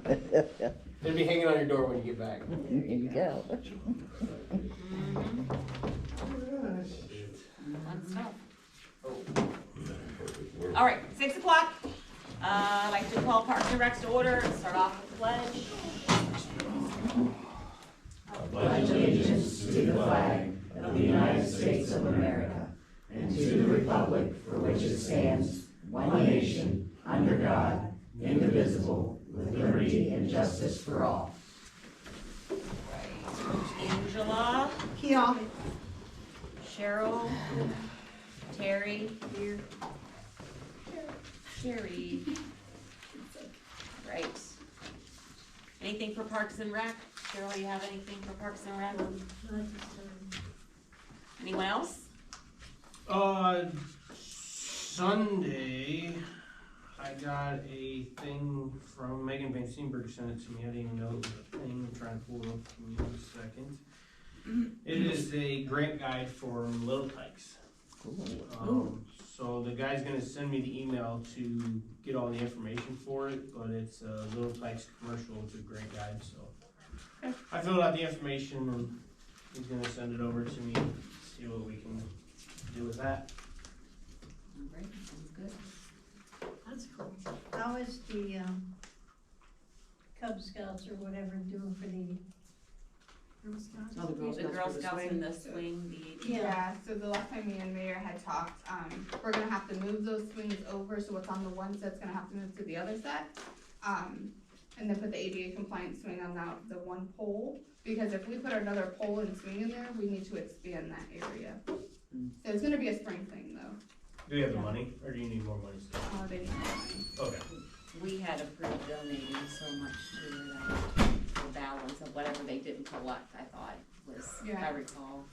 It'll be hanging on your door when you get back. There you go. Fun stuff. All right, 6 o'clock. I'd like to call Parks and Recs to order and start off with the pledge. I pledge allegiance to the flag of the United States of America and to the republic for which it stands, one nation, under God, indivisible, with liberty and justice for all. Angela. Here. Cheryl. Terry. Here. Sherry. Right. Anything for Parks and Rec? Cheryl, you have anything for Parks and Rec? Anyone else? Sunday, I got a thing from Megan Van Steenberg, sent it to me. I didn't even know it was a thing. I'm trying to pull it up for me in a second. It is a grant guide for Little Tykes. So the guy's gonna send me the email to get all the information for it, but it's a Little Tykes commercial. It's a grant guide, so. I filled out the information and he's gonna send it over to me, see what we can do with that. Great, sounds good. That's cool. How is the Cub Scouts or whatever doing for the Girl Scouts? Oh, the Girl Scouts in the swing, Yeah, so the last time me and Mayor had talked, we're gonna have to move those swings over, so what's on the one set's gonna have to move to the other set. And then put the ADA compliant swing on the one pole, because if we put another pole and swing in there, we need to expand that area. So it's gonna be a spring thing though. Do you have the money, or do you need more money still? They need more money. Okay. we had approved donating so much to it, the balance of whatever they didn't collect, I thought, was, if I recall.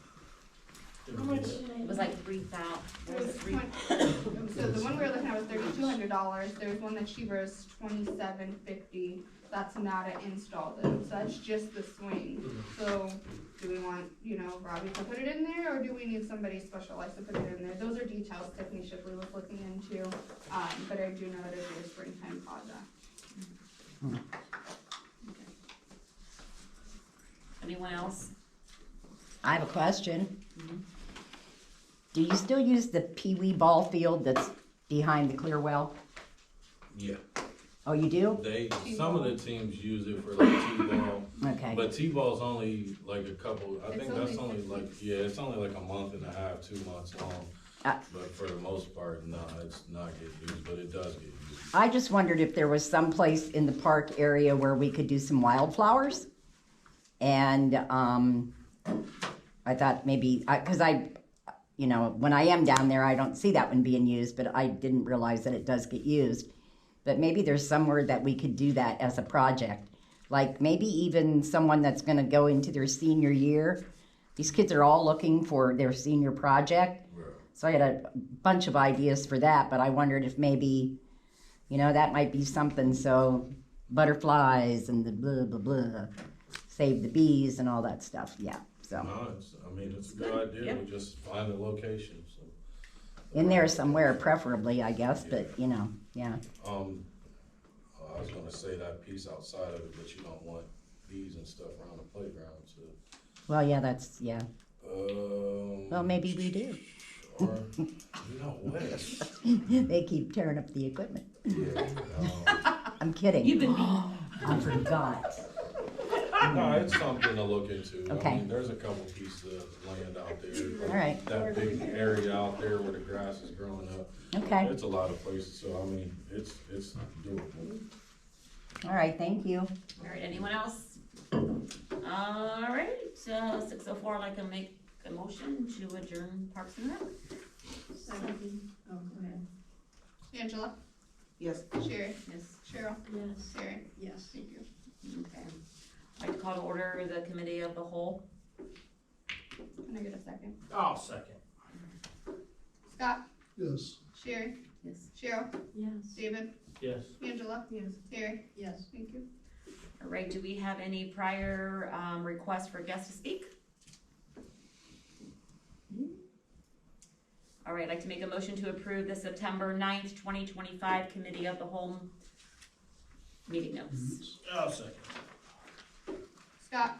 How much? It was like 3,000, what was it, So the one we were looking at was $3,200, there's one that's cheaper, is $2,750, that's not an install though, so that's just the swing. So, do we want, Robbie to put it in there, or do we need somebody specialized to put it in there? Those are details Tiffany Shipley was looking into, but I do know that it'd be a springtime project. Anyone else? I have a question. Do you still use the Pee Wee ball field that's behind the clear well? Yeah, Oh, you do? some of the teams use it for like T-ball, Okay. but T-ball's only like a couple, I It's think only that's only 6 like, weeks. yeah, it's only like a month and a half, 2 months long. Ah. But for the most part, no, it's not getting used, but it does get used. I just wondered if there was some place in the park area where we could do some wildflowers. And I thought maybe, because when I am down there, I don't see that one being used, but I didn't realize that it does get used. But maybe there's somewhere that we could do that as a project. Like maybe even someone that's going to go into their senior year. These kids are all looking for their senior project. Right. So I had a bunch of ideas for that, but I wondered if maybe, that might be something. So butterflies and the blah, blah, blah, save the bees and all that stuff. Yeah, so. No, it's a good idea, Yep. we just find a location, so. In there somewhere, preferably, I guess, but, yeah. I was gonna say that piece outside of it, but you don't want bees and stuff around the playground, so. Well, yeah, that's, yeah. Well, maybe we do. Or, wish. They keep tearing up the equipment. Yeah, I'm kidding. You've been I forgot. no, it's something to look into. Okay. I mean, there's a couple pieces of land out there. All right. That big area out there where the grass is growing up. Okay. It's a lot of places, so I mean, it's doable. All right, thank you. All right, anyone else? All right, 6:04, I'd like to make a motion to adjourn Parks and Rec. Second. Oh, go ahead. Angela? Yes. Sherry? Yes, Cheryl? Yes. Terry? Yes. Thank you. okay. I'd like to call to order the committee of the whole. Can I get a second? I'll second. Scott? Yes. Sherry? Yes. Cheryl? Yes. Yes. David? Angela? Yes. Terry? Yes. Thank you. All right, do we have any prior requests for guests to speak? All right, I'd like to make a motion to approve the September 9th, 2025 Committee of the Whole meeting notes. I'll second. Scott,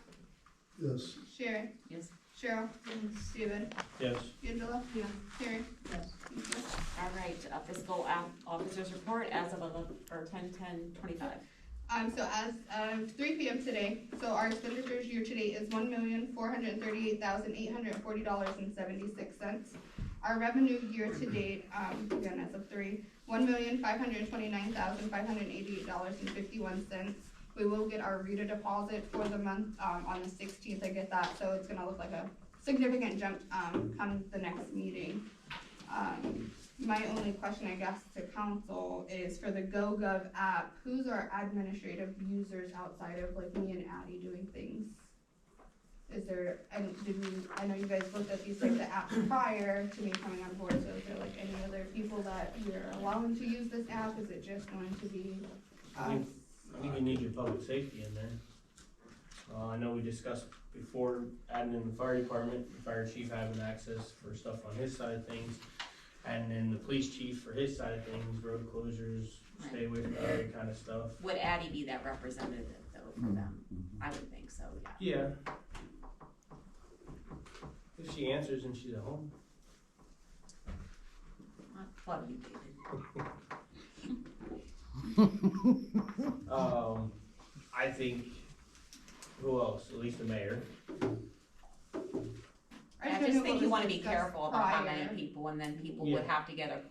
Yes. Sharon, Yes. Cheryl, David, Yes. Angela, Terry. Yes. Thank you. All right, fiscal officer's report as of 10/10/25. So as of 3 p.m. today, so our expenditures year to date is $1,438,840.76. Our revenue year to date, again as of 1,529,588.51. We will get our RETA deposit for the month on the 16th. I get that, so it's gonna look like a significant jump come the next meeting. My only question, I guess, to council is for the GoGov app, who's our administrative users outside of like me and Addie doing things? Is there, and I know you guys looked at these like the apps prior to me coming on board, so is there like any other people that you're allowing to use this app? Is it just going to be I think you need your public safety in there. I know we discussed before adding in the fire department, the fire chief having access for stuff on his side of things. And then the police chief for his side of things, road closures, stay away from area kind of stuff. Would Addie be that representative though for them? I would think so, yeah. Yeah. If she answers and she's at home. Love you, David. I think, who else? At least the mayor. I just think you wanna be careful about how many people, and then people would have to get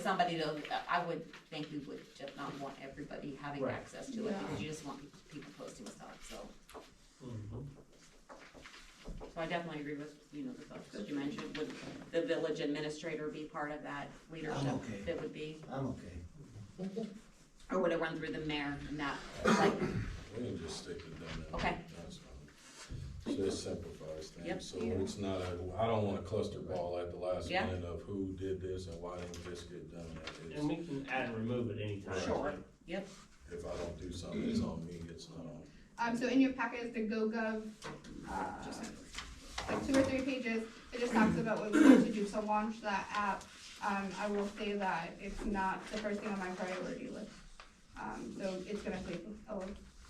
somebody to, I would think we would just not want everybody having Right. access to it, because you just want people posting stuff, so. So I definitely agree with, the folks that you mentioned. Would the village administrator be part of that leadership? I'm okay. That would be, I'm okay. or would it run through the mayor and that, like, We can just stick to them. Okay. That's fine. So it simplifies things. Yep. So it's not, I don't want a cluster ball at the last Yeah. minute of who did this and why didn't this get done. And we can add and remove at any time. Sure. Yep. If I don't do something, it's on me, it's not on. So in your packet is the GoGov, like 2 or 3 pages. It just talks about what we need to do to launch that app. I will say that it's not the first thing on my priority list. So it's gonna take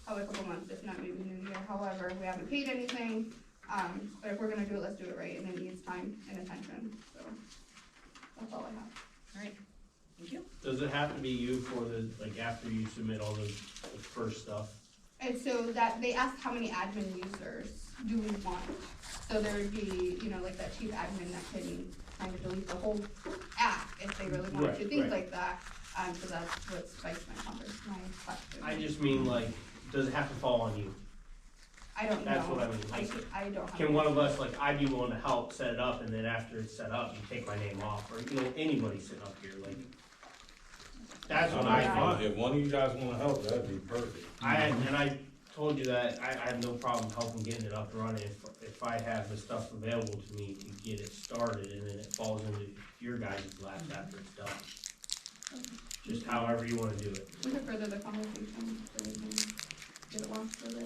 probably a couple months, if not maybe New Year. However, we haven't paid anything, but if we're gonna do it, let's do it right, and it needs time and attention, so that's all I have. Alright, thank you. Does it have to be you for after you submit all the first stuff? And so that, they asked how many admin users do we want? So there would be, like that chief admin that can kind of delete the whole app if they really wanted to, things like that. So that's what spikes my question. I just mean does it have to fall on you? I don't know. That's what I mean. I don't have. Can one of us, I'd be willing to help set it up, and then after it's set up, you take my name off, or, anybody sitting up here, that's what I thought. If one of you guys wanna help, that'd be perfect. I told you that I have no problem helping getting it up and running if I have the stuff available to me to get it started, and then it falls into your guys' laps after it's done. Just however you wanna do it. We could further the conversation, so we can get it launched further.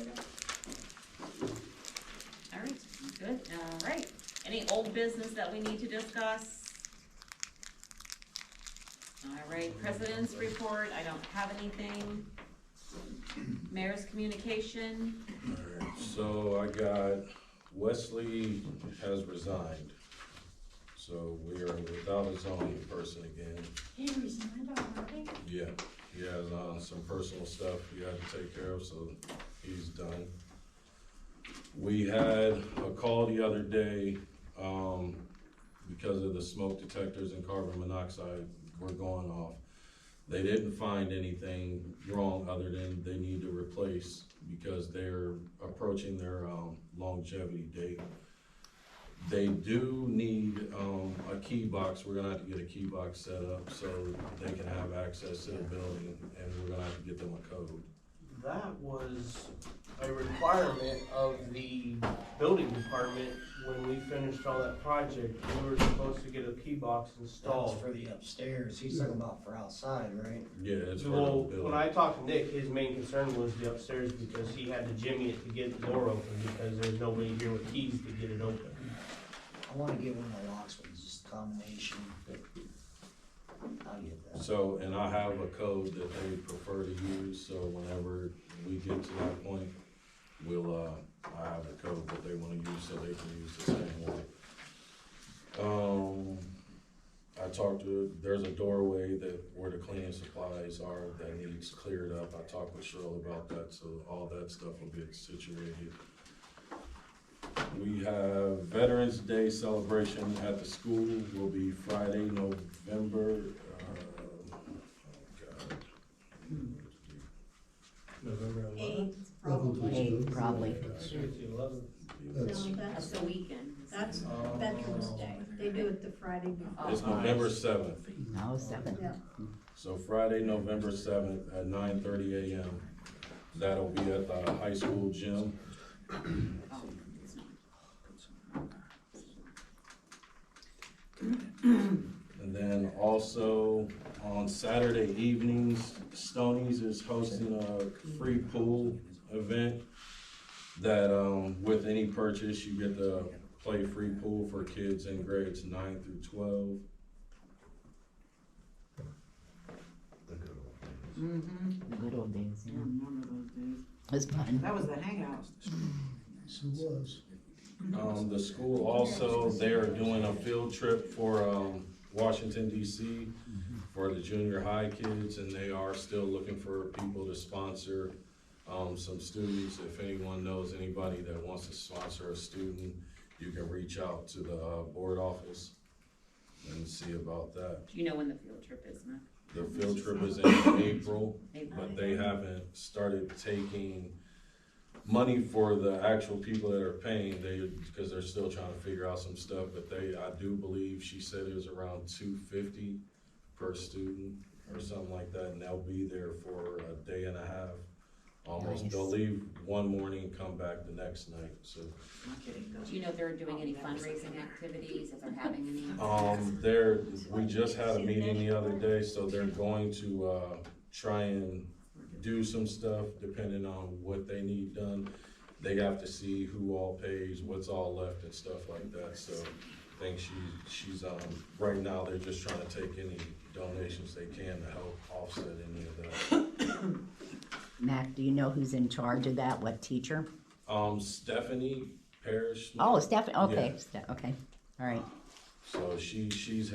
Alright, good, alright. Any old business that we need to discuss? Alright, president's report, I don't have anything. Mayor's communication, Alright, so I got, Wesley has resigned. So we are without a zoning person again. He resigned already? Yeah, he has, some personal stuff he had to take care of, so he's done. We had a call the other day, because of the smoke detectors and carbon monoxide were going off. They didn't find anything wrong other than they need to replace because they're approaching their, longevity date. They do need, a key box. We're gonna have to get a key box set up so they can have access to the building, and we're gonna have to get them a code. That was a requirement of the building department when we finished all that project. We were supposed to get a key box That was installed. for the upstairs, he's talking about for outside, right? Yeah, it's for the Well, building. when I talked to Nick, his main concern was the upstairs because he had to jimmy it to get the door open because there's nobody here with keys to get it open. I wanna get one of the locks with just a combination. I'll get that. So, and I have a code that they prefer to use, so whenever we get to that point, I have a code that they wanna use so they can use the same one. There's a doorway where the cleaning supplies are that needs cleared up. I talked with Cheryl about that, so all that stuff will get situated. We have Veterans Day celebration at the school will be Friday, November, November 8th, 8th, probably. I think it's the 11th. No, That's that's, the weekend. that's Veterans Day. They do it the Friday before. It's November 7th. No, 7. Yeah. So Friday, November 7th at 9:30 a.m. That'll be at the high school gym. And then also on Saturday evenings, Stonies is hosting a free pool event that with any purchase, you get to play free pool for kids in grades 9 through 12. The good old days, yeah. Remember those days? It was fun. That was the hangout. The school also, they are doing a field trip for Washington DC for the junior high kids, and they are still looking for people to sponsor some students. If anyone knows anybody that wants to sponsor a student, you can reach out to the board office and see about that. Do you know when the field trip is, Matt? The field trip is in April, but they haven't started taking money for the actual people that are paying, because they're still trying to figure out some stuff, but I do believe, she said it was around $250 per student or something like that, and they'll be there for a day and a half. Almost, Nice. they'll leave one morning and come back the next night, so. Do you know if they're doing any fundraising activities, if they're having any? We just had a meeting the other day, so they're going to, try and do some stuff depending on what they need done. They have to see who all pays, what's all left and stuff like that, so I think she's, right now, they're just trying to take any donations they can to help offset any of that. Mac, do you know who's in charge of that? What teacher? Stephanie Parrish. Oh, Stephanie, okay, okay, all right. So she's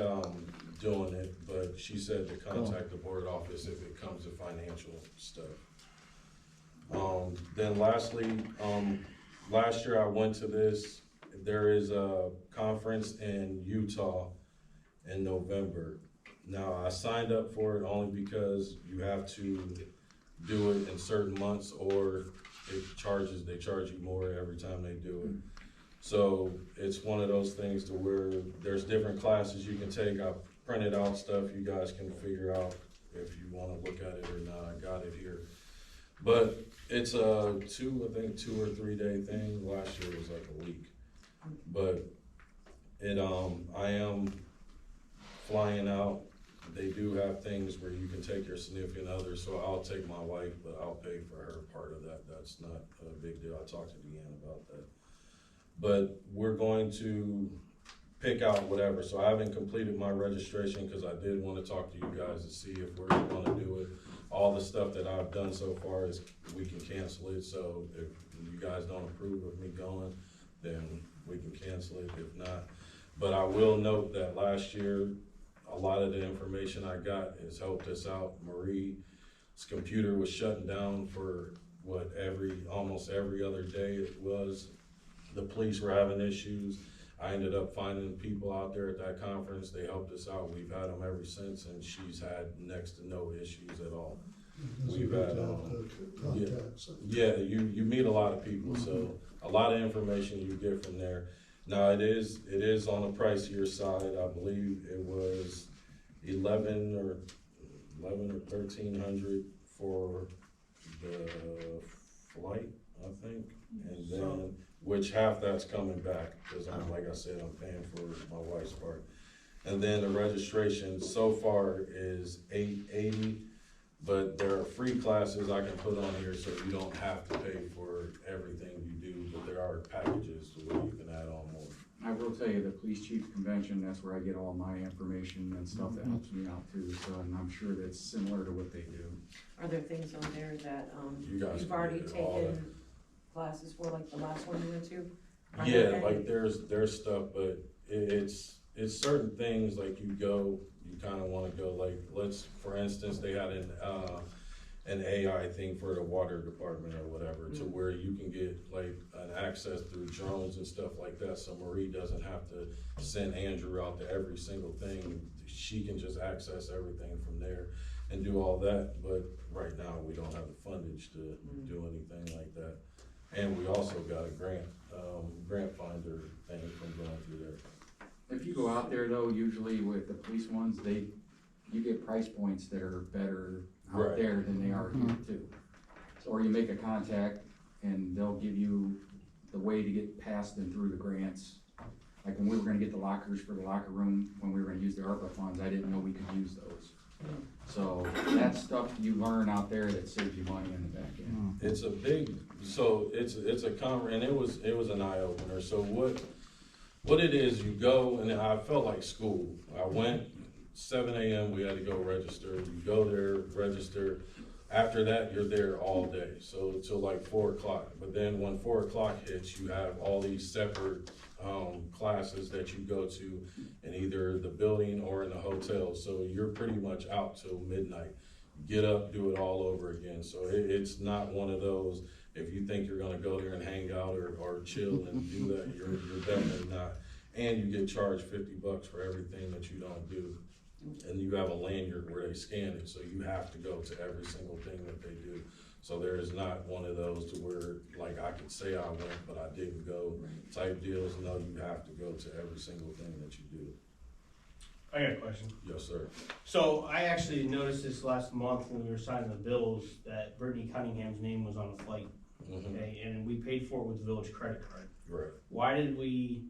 doing it, but she said to contact the board office if it comes to financial stuff. Then lastly, last year I went to this, there is a conference in Utah in November. Now I signed up for it only because you have to do it in certain months or they charge you more every time they do it. So it's one of those things to where there's different classes you can take. I printed out stuff you guys can figure out if you wanna look at it or not. I got it here. But it's a 2 or 3 day thing. Last year it was like a week. But I am flying out. They do have things where you can take your significant other, so I'll take my wife, but I'll pay for her part of that. That's not a big deal. I talked to Deanne about that. But we're going to pick out whatever. So I haven't completed my registration because I did want to talk to you guys to see if we're going to do it. All the stuff that I've done so far is we can cancel it. So if you guys don't approve of me going, then we can cancel it. If not, but I will note that last year, a lot of the information I got has helped us out. Marie's computer was shutting down for almost every other day it was. The police were having issues. I ended up finding people out there at that conference. They helped us out. We've had them ever since, and she's had next to no issues at all. We've had, you meet a lot of people, so a lot of information you get from there. Now it is on the pricier side. I believe it was $11 or $1,300 for the flight, I think, and then which half that's coming back because like I said, I'm paying for my wife's part, and then the registration so far is $880, but there are free classes I can put on here so you don't have to pay for everything you do, but there are packages where you can add on more. I will tell you, the police chief convention, that's where I get all my information and stuff that helps me out too, so, and I'm sure that's similar to what they do. Are there things on there that, You guys you've can already get all taken classes for, like the last one you went to? Are Yeah, there like any- there's stuff, but it's certain things like you kind of want to go, like, for instance, they had an AI thing for the water department or whatever, to where you can get like an access through drones and stuff like that, so Marie doesn't have to send Andrew out to every single thing. She can just access everything from there and do all that, but right now we don't have the fundage to do anything like that. And we also got a grant finder thing from going through there. If you go out there though, usually with the police ones, you get price points that are better out Right. there than they are here too. So, or you make a contact and they'll give you the way to get past and through the grants. Like when we were gonna get the lockers for the locker room, when we were gonna use the ARPA funds, I didn't know we could use those. So that's stuff you learn out there that saves you money in the back end. It's a big, so it's and it was an eye opener. So what it is, you go, and I felt like school. I went 7 a.m. we had to go register. You go there, register. After that, you're there all day, so till like 4 o'clock. But then when 4 o'clock hits, you have all these separate classes that you go to in either the building or in the hotel. So you're pretty much out till midnight. Get up, do it all over again. So it's not one of those, if you think you're gonna go there and hang out or chill and do that, you're definitely not. And you get charged $50 for everything that you don't do. And you have a lanyard where they scan it, so you have to go to every single thing that they do. So there is not one of those to where, like, I could say I went, but I didn't go type deals. No, you have to go to every single thing that you do. I got a question. Yes, sir. So I actually noticed this last month when we were signing the bills that Brittany Cunningham's name was on the flight, okay, and we paid for it with the village credit card. Right. Why did we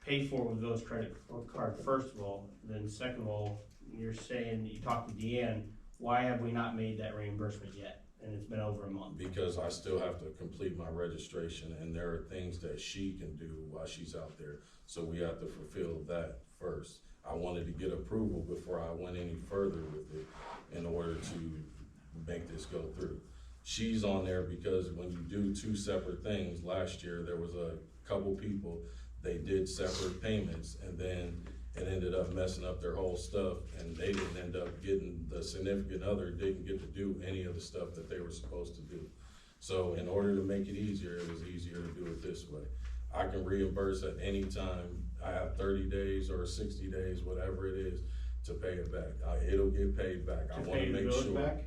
pay for it with village credit card, first of all? Then second of all, you're saying, you talked to Deanne, why have we not made that reimbursement yet? And it's been over a month. Because I still have to complete my registration, and there are things that she can do while she's out there. So we have to fulfill that first. I wanted to get approval before I went any further with it in order to make this go through. She's on there because when you do two separate things, last year there was a couple people, they did separate payments, and then it ended up messing up their whole stuff, and they didn't end up getting, the significant other didn't get to do any of the stuff that they were supposed to do. So in order to make it easier, it was easier to do it this way. I can reimburse at any time. I have 30 days or 60 days, whatever it is, to pay it back. It'll get paid back. I wanna make sure. Back?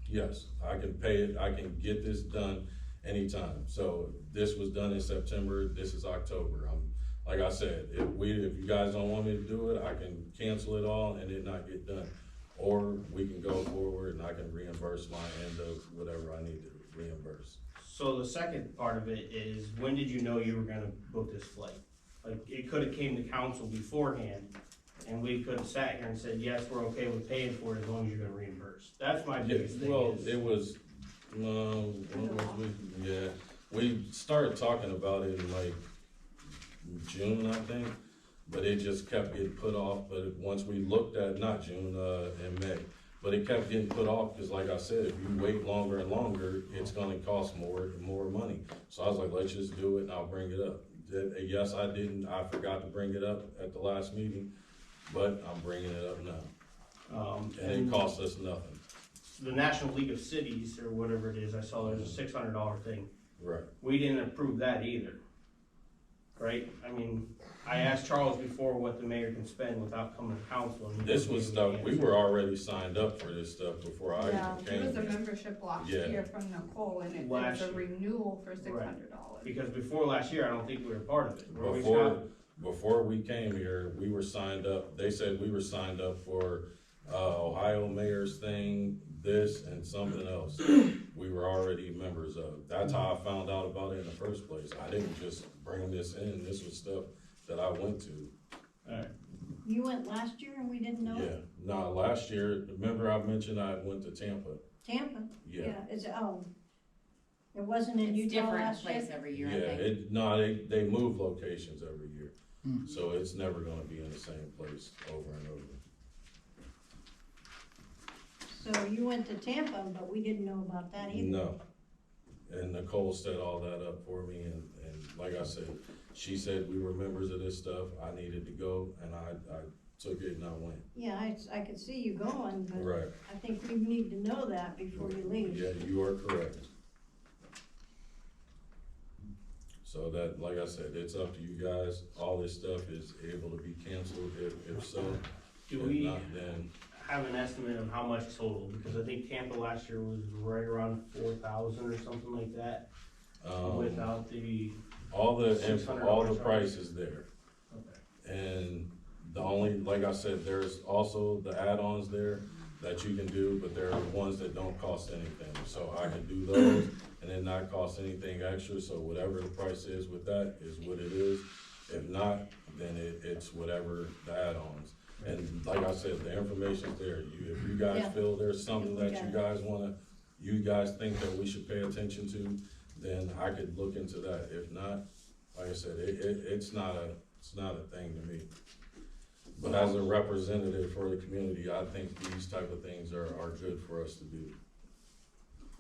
Yes, I can pay it, I can get this done anytime. So this was done in September, this is October. Like I said, if you guys don't want me to do it, I can cancel it all and it not get done. Or we can go forward and I can reimburse my end of whatever I need to reimburse. So the second part of it is, when did you know you were gonna book this flight? Like, it could've came to council beforehand, and we could've sat here and said, yes, we're okay with paying for it as long as you're gonna reimburse. That's my biggest thing Well, is. it was, we started talking about it in like June, I think, but it just kept getting put off. But once we looked at, not June, in May, but it kept getting put off because, like I said, if you wait longer and longer, it's gonna cost more and more money. So I was like, let's just do it and I'll bring it up. Yes, I forgot to bring it up at the last meeting, but I'm bringing it up now. And it cost us nothing. The National League of Cities, or whatever it is, I saw there's a $600 thing. Right. We didn't approve that either, right? I mean, I asked Charles before what the mayor can spend without coming to council. And he This didn't was give me stuff, an we answer. were already signed up for this stuff before I Yeah, even there came was a here. membership last Yeah. year from Nicole, and it was Last a year. renewal for $600. Because before last year, I don't think we were part of it. Were we, Before, Scott? before we came here, we were signed up, they said we were signed up for, Ohio mayor's thing, this and something else. We were already members of. That's how I found out about it in the first place. I didn't just bring this in, this was stuff that I went to. Alright. You went last year and we didn't know Yeah, it? no, last year, remember I mentioned I went to Tampa? Tampa? Yeah. It wasn't in It's Utah different last year? place every year, Yeah, I think. they move locations every year. So it's never gonna be in the same place over and over. So you went to Tampa, but we didn't know about that either. No. And Nicole set all that up for me, and like I said, she said we were members of this stuff, I needed to go, and I took it and I went. Yeah, I could see you going, but Right. I think we need to know that before you leave. Yeah, you are correct. So that, like I said, it's up to you guys, all this stuff is able to be canceled, if so. Do If we not, then, have an estimate of how much total? Because I think Tampa last year was right around 4,000 or something like that, without the, all the $600 price is there. okay. And the only, like I said, there's also the add-ons there that you can do, but there are ones that don't cost anything. So I can do those and then not cost anything extra, so whatever the price is with that is what it is. If not, then it's whatever the add-ons. And like I said, the information's there. If you guys Yeah. feel there's something that you guys think that we should pay attention to, then I could look into that. If not, like I said, it's not a thing to me. But as a representative for the community, I think these type of things are good for us to do.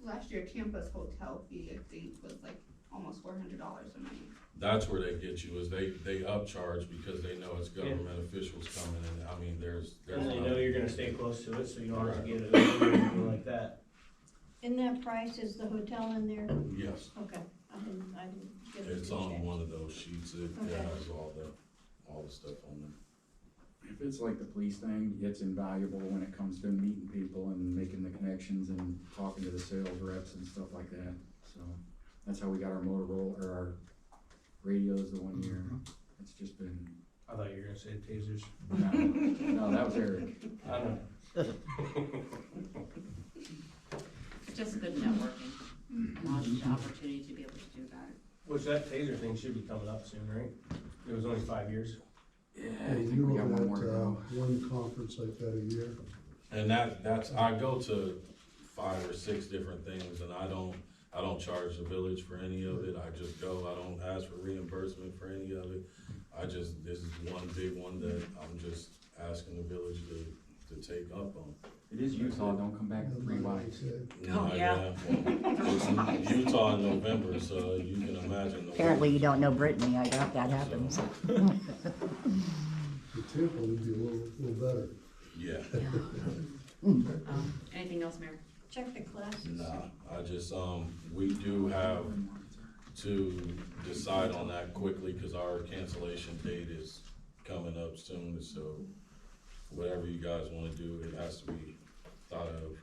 Last year Tampa's hotel fee, I think, was like almost $400 a night. That's where they get you, is they upcharge because they know it's government officials coming in. I mean, there's. And they know you're gonna stay close to it, so you don't have to get it or anything like that. In that price, is the hotel in there? Yes, Okay, I didn't get it. it's on one of those sheets. It Okay. has all the stuff on there. If it's like the police thing, it's invaluable when it comes to meeting people and making the connections and talking to the sales reps and stuff like that. So that's how we got our Motorola, or our radios the one year. It's just been, I thought you were gonna say tasers. no, that was Eric. I don't know. It's just good networking, an opportunity to be able to do that. Which that taser thing should be coming up soon, right? It was only 5 years. Yeah, I And think you we got look one more to at, go. one conference like that a year. And that's, I go to 5 or 6 different things, and I don't charge the village for any of it. I just go, I don't ask for reimbursement for any of it. This is one big one that I'm just asking the village to take up on. It is Utah, don't come back 3 wives. Oh, yeah. Well, it's Utah in November, so you can imagine. Apparently you don't know Brittany, I doubt that happens. The Tampa would be a little better. Yeah, Anything else, Mayor? Check the classes. nah, I just, we do have to decide on that quickly, cause our cancellation date is coming up soon, so whatever you guys wanna do, it has to be thought of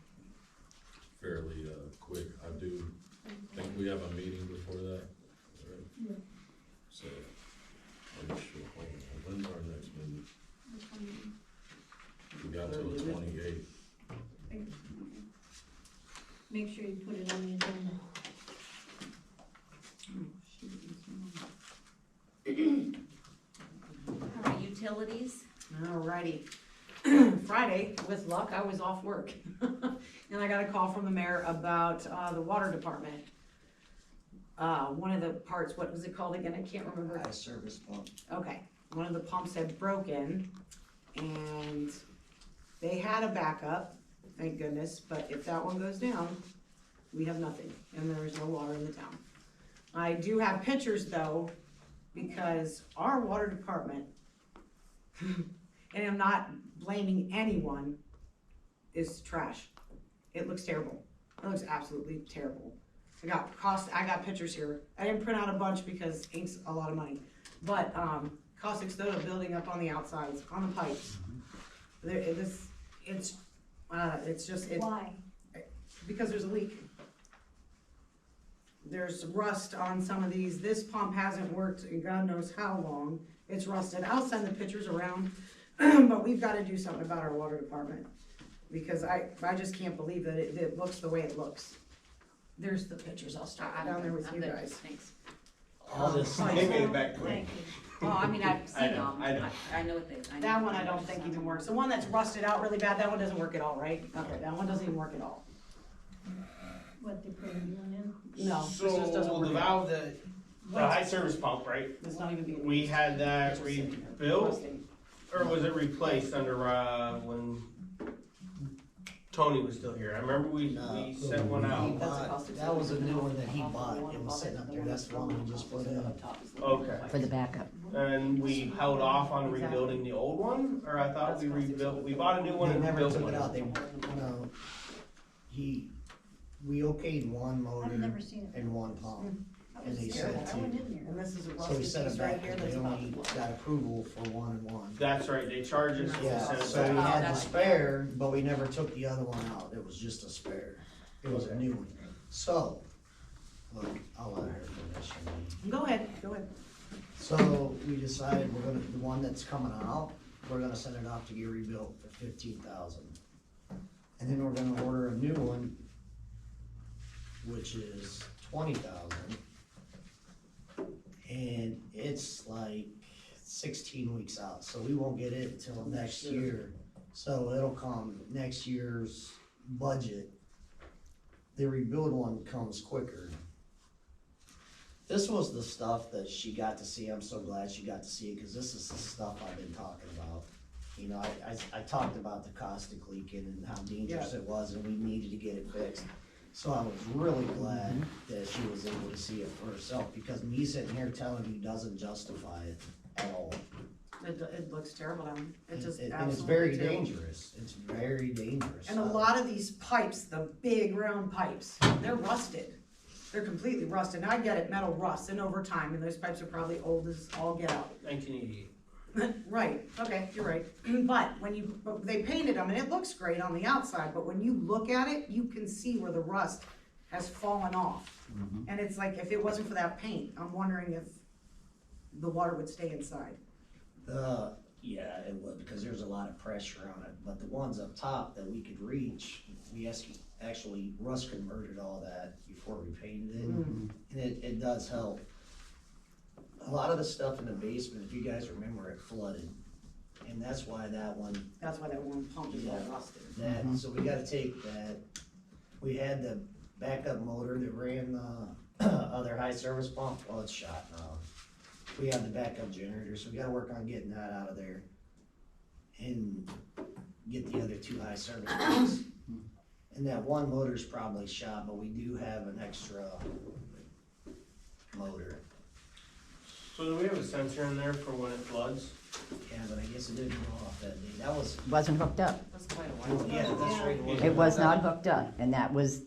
fairly, quick. I do think we have a meeting before that, right? Yeah. So, I'm sure, hold on, when's our next meeting? We got till the 28th. Make sure you put it on the agenda. How about utilities? Alrighty. Friday, with luck, I was off work. And I got a call from the mayor about, the water department. One of the parts, what was it called again? I can't remember. A service pump. Okay, one of the pumps had broken and they had a backup, thank goodness, but if that one goes down, we have nothing and there is no water in the town. I do have pictures though, because our water department, and I'm not blaming anyone, is trash. It looks terrible. It looks absolutely terrible. I got pictures here. I didn't print out a bunch because ink's a lot of money. But, caustic soda building up on the outsides, on the pipes. It's Why? because there's a leak. There's rust on some of these. This pump hasn't worked in God knows how long. It's rusted. I'll send the pictures around, but we've gotta do something about our water department. Because I just can't believe that it looks the way it looks. There's the pictures. I'll start down there with I'm you good, guys. Thanks. I'll just Oh, give it back to Thank you. Well, I mean, I've seen them. I know. I know what they. I know That one what I they don't are. think even works. The one that's rusted out really bad, that one doesn't work at all, right? Okay, that one doesn't even work at all. What, they put a new one in? No, this So just doesn't work. the valve that The high service pump, right? It's not even being. We used. had that It's just sitting there, rebuilt, rusting. or was it replaced under, when Tony was still here? I remember we sent one He out. bought, that was a new one that he bought, it was sitting up there, that's the one we just put in. Okay. For the backup. And we held off on rebuilding the old one, or I thought we rebuilt, we bought a new one They and never rebuilt took one. it out, we okayed one I've motor never seen it. and one pump. I And was they scared, said I went to, in there. And this is a so we rusted sent piece it right back, here they that's about. only got approval for one and one. That's right, they charged us to Yeah, send it so we back. had the that's- spare, but we never took the other one out, it was just a spare, it was a new one. So, look, I'll let her finish. Go ahead. So we decided we're gonna, the one that's coming out, we're gonna send it off to get rebuilt for 15,000. And then we're gonna order a new one, which is 20,000. And it's like 16 weeks out, so we won't get it till next year. So it'll come next year's budget. The rebuild one comes quicker. This was the stuff that she got to see. I'm so glad she got to see it, cause this is the stuff I've been talking about. You know, I talked about the caustic leaking and how dangerous it was, and we needed to get it fixed. So I was really glad that she was able to see it for herself, because me sitting here telling you doesn't justify it at all. It looks terrible down. It just And it's absolutely very terrible. dangerous, it's very dangerous. And a lot of these pipes, the big round pipes, they're rusted. They're completely rusted. Now I get it, metal rusts, and over time, and those pipes are probably old as all get out. 1988. Right, okay, you're right. But they painted them, and it looks great on the outside, but when you look at it, you can see where the rust has fallen off. And it's like, if it wasn't for that paint, I'm wondering if the water would stay inside. Yeah, it would, because there's a lot of pressure on it, but the ones up top that we could reach, we actually rust converted all that before we painted it, and it does help. A lot of the stuff in the basement, if you guys remember, it flooded, and that's why that one, That's why that one pump is all rusted. so we gotta take that. We had the backup motor that ran the other high service pump, well, it's shot now. We have the backup generator, so we gotta work on getting that out of there and get the other two high service pumps. And that one motor's probably shot, but we do have an extra motor. So do we have a sensor in there for when it floods? Yeah, but I guess it didn't go off that day. That was, Wasn't hooked up. That's quite a while. yeah, that's right. It was not hooked up, and that was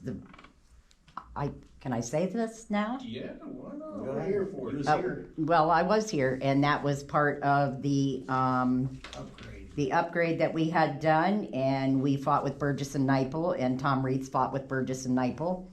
can I say this now? Yeah, why not? Go We're ahead. here for He it. was Oh, here. Well, I was here, and that was part of Upgrade. the upgrade that we had done, and we fought with Burgess and Nyepel, and Tom Reeds fought with Burgess and Nyepel.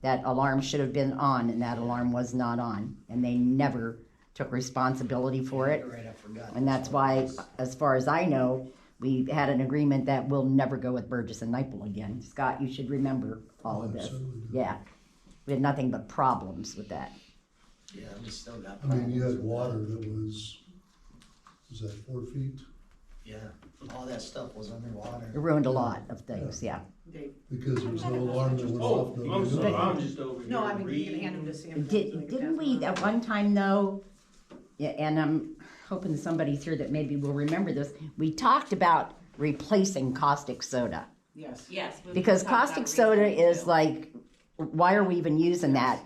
That alarm should have been on, and that alarm was not on, and they never took responsibility for it. You're right, I forgot. And that's why, as far as I know, we had an agreement that we'll never go with Burgess and Nyepel again. Scott, you should remember all of this. Absolutely. Yeah, we had nothing but problems with that. Yeah, we still got. I mean, you had problems with water that. that was that 4 feet? Yeah, all that stuff was underwater. It ruined a lot of things, yeah. Because there was no alarm that went off. Oh, no I'm sorry, knew. I'm just over here No, I mean, you can reading. hand them to Sam. Didn't we at one time though, yeah, and I'm hoping somebody's here that maybe will remember this, we talked about replacing caustic soda. Yes. Yes. we Because talked about caustic it soda recently, is too. like, why are we even using that?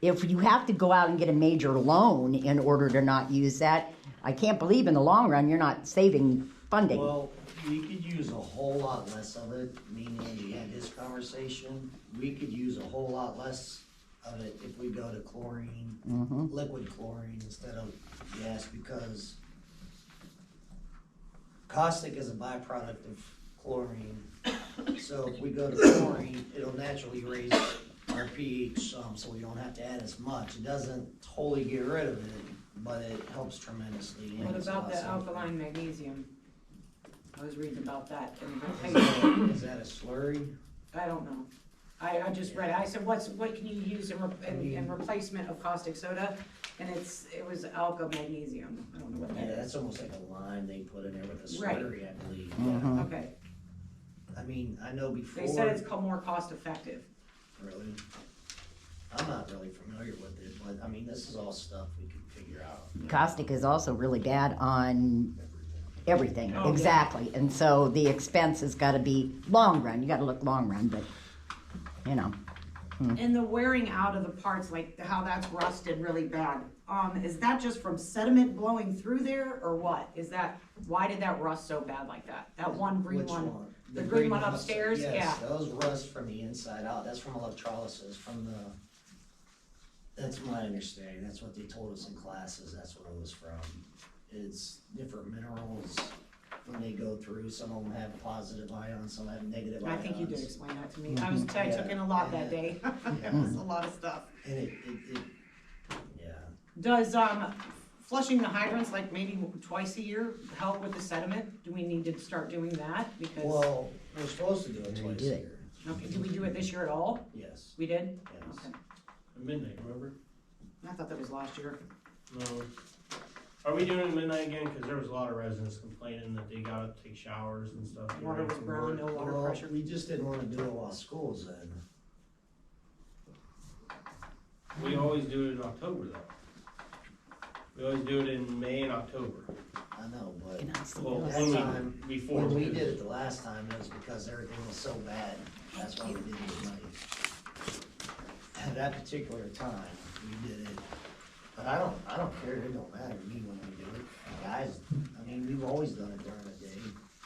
If you have to go out and get a major loan in order to not use that, I can't believe in the long run you're not saving funding. Well, we could use a whole lot less of it, me and Angie had this conversation, we could use a whole lot less of it if we go to chlorine, liquid chlorine instead of gas, because caustic is a byproduct of chlorine. So if we go to chlorine, it'll naturally raise our pH some, so we don't have to add as much. It doesn't totally get rid of it, but it helps tremendously. and What it's about the awesome. alkaline magnesium? I was reading about that in the paper. Is that a slurry? I don't know. I just read it. I said, what can you use in replacement of caustic soda? And it was alka magnesium. I don't know what Yeah, that is. that's almost like a lime they put in there with a Right. slurry, I believe. Mhm. Okay. I mean, I know before. They said it's more cost effective. Really? I'm not really familiar with it, but I mean, this is all stuff we could figure out. Caustic is also really bad on everything, Oh, yeah. exactly, and so the expense has gotta be long run, you gotta look long run, but, you know. And the wearing out of the parts, like how that's rusted really bad, is that just from sediment blowing through there, or what? Why did that rust so bad like that? That one green Which one? The green one upstairs? Yes, Yeah. that was rust from the inside out, that's from electrolysis, that's my understanding, that's what they told us in classes, that's what it was from. It's different minerals, when they go through, some of them have positive ions, some have negative I ions. think you did explain that to me. I took in a lot that day. It was a lot of stuff. And it, yeah. Does, flushing the hydrants like maybe twice a year help with the sediment? Do we need to start doing that? Because, Well, we're supposed to do it We twice a did. year, okay, did we do it this year at all? yes, We did? yes. Okay. At midnight, remember? I thought that was last year. No. Are we doing it at midnight again? Cause there was a lot of residents complaining that they gotta take showers and stuff. get Water ready was for brown, work. no water Well, pressure. we just didn't wanna do it while school's in. We always do it in October though. We always do it in May and October. I know, but Can I see Well, those? one time, week before. when we did it the last time, it was because everything was so bad, that's why we did it at night. At that particular time, we did it, but I don't care, it don't matter to me when we do it. Guys, I mean, we've always done it during the day,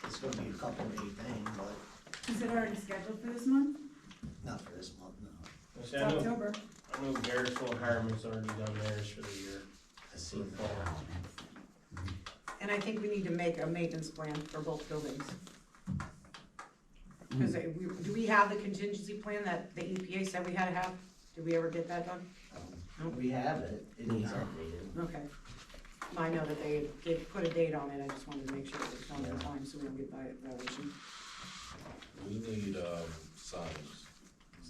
it's gonna be a couple day thing, but Is it already scheduled for this month? not for this month, no. See, It's October. I know Garrettsville and Hiram's already done theirs for the year. I see that. And I think we need to make a maintenance plan for both buildings. Cause do we have the contingency plan that the EPA said we had to have? Did we ever get that done? We have it, it needs updated. Okay. I know that they put a date on it, I just wanted to make sure it was done in time, so we don't get violation. We need, signs,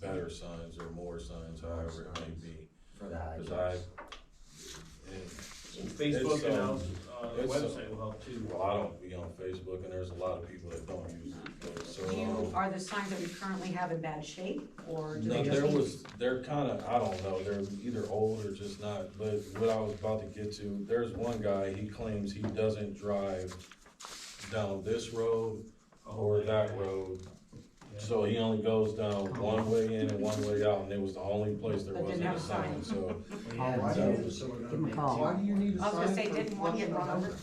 better signs or more signs, however it may be. For the Cause hydrants. Facebook and it's, the it's, website will help too. Well, I don't be on Facebook, and there's a lot of people that don't use it, so. Are the signs that we currently have in bad shape, or do No, they just need? they're kinda, I don't know, they're either old or just not, but what I was about to get to, there's one guy, he claims he doesn't drive down this road or that road. So he only goes down one way in and one way out, and it was the only place there That didn't wasn't a have a sign. sign, so. We have two, so we're Give gonna 'em a make call. two. Why do you need a I was gonna sign say, for didn't one get run over?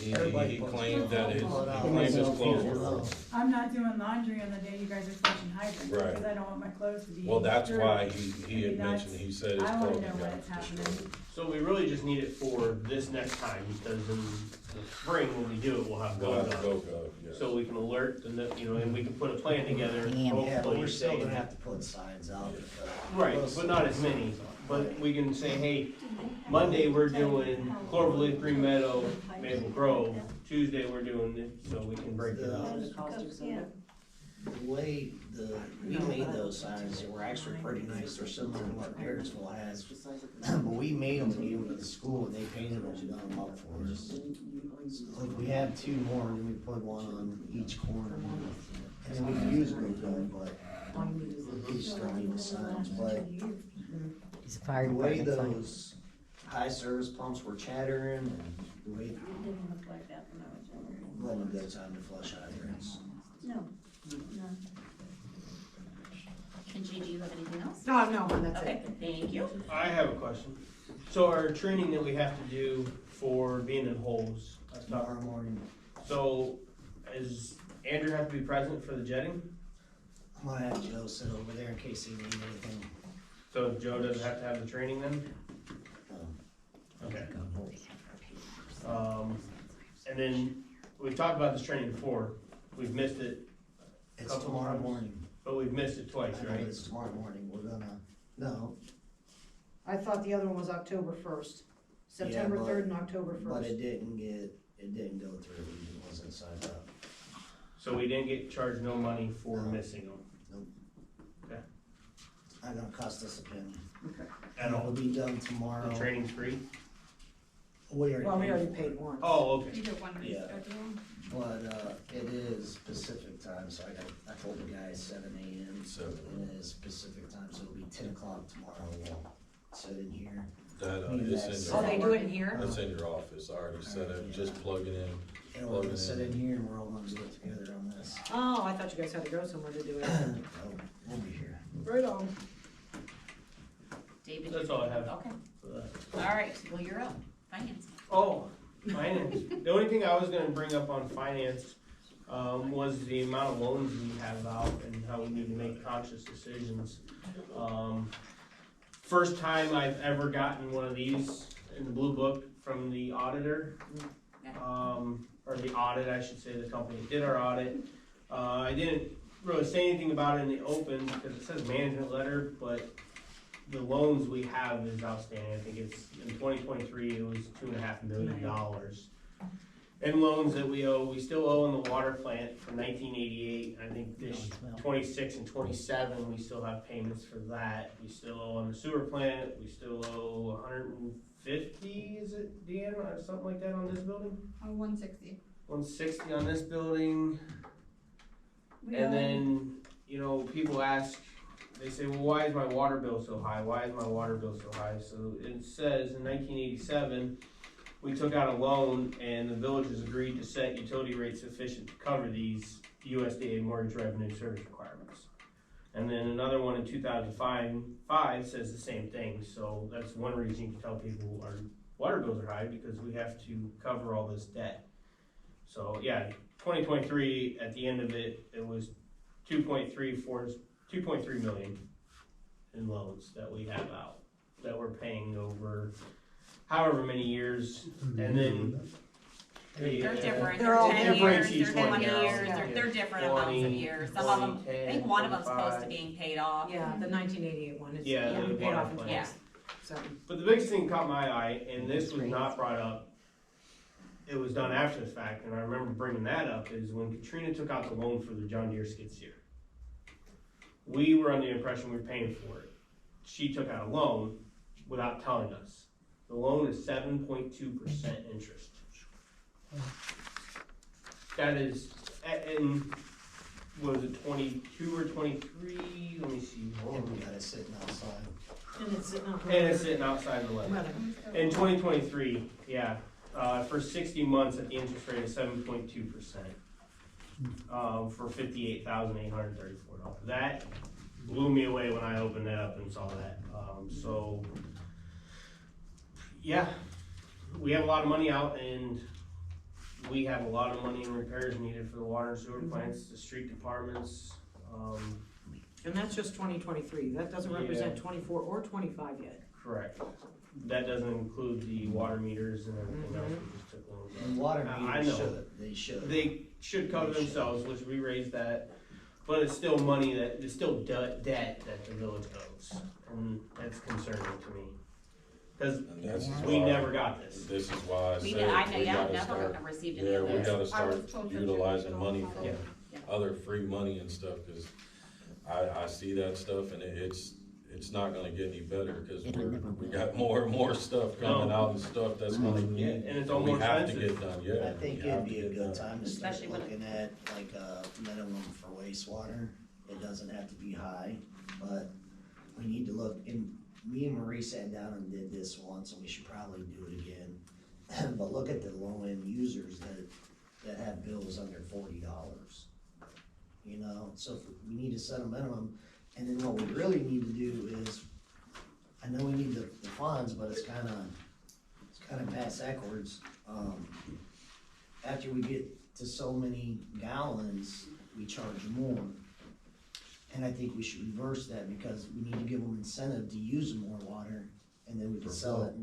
He claimed that he claims his clothes were broken. I'm not doing laundry on the day you guys are flushing hydrants, Right. because I don't want my clothes to be. Well, that's dirty. why he had That's- mentioned, he said his I wanna clothing know when got it's happening. destroyed. So we really just need it for this next time, because in the spring when we do it, we'll have We'll have guns to on. go, yes. So we can alert and we can put a plan together, Damn. Yeah, but hopefully we're still say. gonna have to put signs out because. Right, but not as many, but we can say, hey, Monday we're doing Cloverleaf, Green Meadow, Maple Grove, Tuesday we're doing this, so we can break it up. Yeah. The way we made those signs, they were actually pretty nice, they're similar to what Garrettsville has. But we made them and gave them to the school and they painted them and done them up for us. So if we have two more, then we put one on each corner. And then we can use them, but we still need the signs, but It's a fire the way department sign. those high service pumps were chattering and the way, It didn't look like that when I was younger. wasn't a good time to flush hydrants. No, no. And G, do you have anything else? No, that's Okay, it. thank you. I have a question. So our training that we have to do for being in holes, Tomorrow morning, so is Andrew have to be present for the jetting? I'm gonna have Joe sit over there in case he needs anything. So Joe doesn't have to have the training then? Okay. And then, we've talked about this training before, we've missed it, It's Couple tomorrow times. morning. but we've missed it twice, I know right? it's tomorrow morning, we're gonna, no, I thought the other one was October first, September but- 3rd and October but 1st. it didn't go through, it wasn't signed up. So we didn't get charged no money for No. missing them It's not gonna cost us a penny. at It'll all. be done tomorrow. The training's free? We Well, we already for it. paid once. Oh, okay. You get one Yeah. reschedule. But, it is Pacific time, so I told the guys 7 AM. 7. And it is Pacific time, so it'll be 10 o'clock tomorrow, we'll sit in here. That, Need it's that in set. Oh, your, they do it in here? it's in your office, I already set it, just plug it in. And we're gonna sit in here and we're all gonna do it together on this. Oh, I thought you guys had to go somewhere to do it. No, we'll be here. Right on. David? That's all I have. Okay, for that. all right, well, you're up, finance. Oh, finance. The only thing I was gonna bring up on finance, was the amount of loans we have out and how we need to make conscious decisions. First time I've ever gotten one of these in the blue book from the auditor. Or the audit, I should say, the company that did our audit. I didn't really say anything about it in the open because it says management letter, but the loans we have is outstanding. I think it's, in 2023, it was $2.5 million. And loans that we owe, we still owe on the water plant from 1988. I think this 26 and 27, we still have payments for that. We still owe on the sewer plant. We still owe 150, is it, Deanna, or something like that on this building? 160. 160 on this building. We And own- then, you know, people ask, they say, well, why is my water bill so high? Why is my water bill so high? So it says in 1987, we took out a loan and the villages agreed to set utility rates sufficient to cover these USDA mortgage revenue service requirements. And then another one in 2005 says the same thing. So that's one reason you can tell people our water bills are high, because we have to cover all this debt. So yeah, 2023, at the end of it, it was 2.3 million in loans that we have out, that we're paying over however many years, and then. They're different, They're they're all 10 different. years, Each they're one 20 now. years, Yeah. they're different amounts of 20, years. Some of them, 10, I think one of them's close to 25. being paid off. Yeah, the 1988 one is, Yeah, the paid water off in plant. Yeah. 27. But the biggest thing caught my eye, and this was not brought up, it was done after the fact, and I remember bringing that up, is when Katrina took out the loan for the John Deere skid steer. We were under the impression we were paying for it. She took out a loan without telling us. The loan is 7.2% interest. That is, and was it 22 or 23? Let me see. Hold And on. we got it sitting outside. And it's sitting out. And it's sitting outside the weather. Weather. In 2023, yeah, for 60 months at the interest rate of 7.2%, for $58,834. That blew me away when I opened that up and saw that. So, yeah, we have a lot of money out, and we have a lot of money in repairs needed for the water and sewer plants, the street departments. And that's just 2023, that doesn't represent Yeah. 24 or 25 yet. Correct. That doesn't include the water meters and everything else we just took loans on. And water I meters know. should. They should cover themselves, which we raised that, but it's still money that, it's still debt that the village owes, and that's concerning to me. Cause And this is we why- never got this. This is why I We said, did, I know, we yeah, gotta never start, received any yeah, of we those. gotta I was start told to utilizing check it money off. from Yeah. other free money and stuff, cause I see that stuff and it's not gonna get any better, cause we got more and more stuff coming No. out and stuff that's gonna Yeah, need, and it's we almost have to expensive. get done, yeah. I think we have it'd to be a get good done. time to start Especially when it- looking at like a minimum for wastewater. It doesn't have to be high, but we need to look, and me and Marie sat down and did this once, and we should probably do it again. But look at the low-end users that have bills under $40. You know, so we need to set a minimum, and then what we really need to do is, I know we need the funds, but it's kinda bass backwards. After we get to so many gallons, we charge more. And I think we should reverse that, because we need to give them incentive to use more water, and then we can sell it and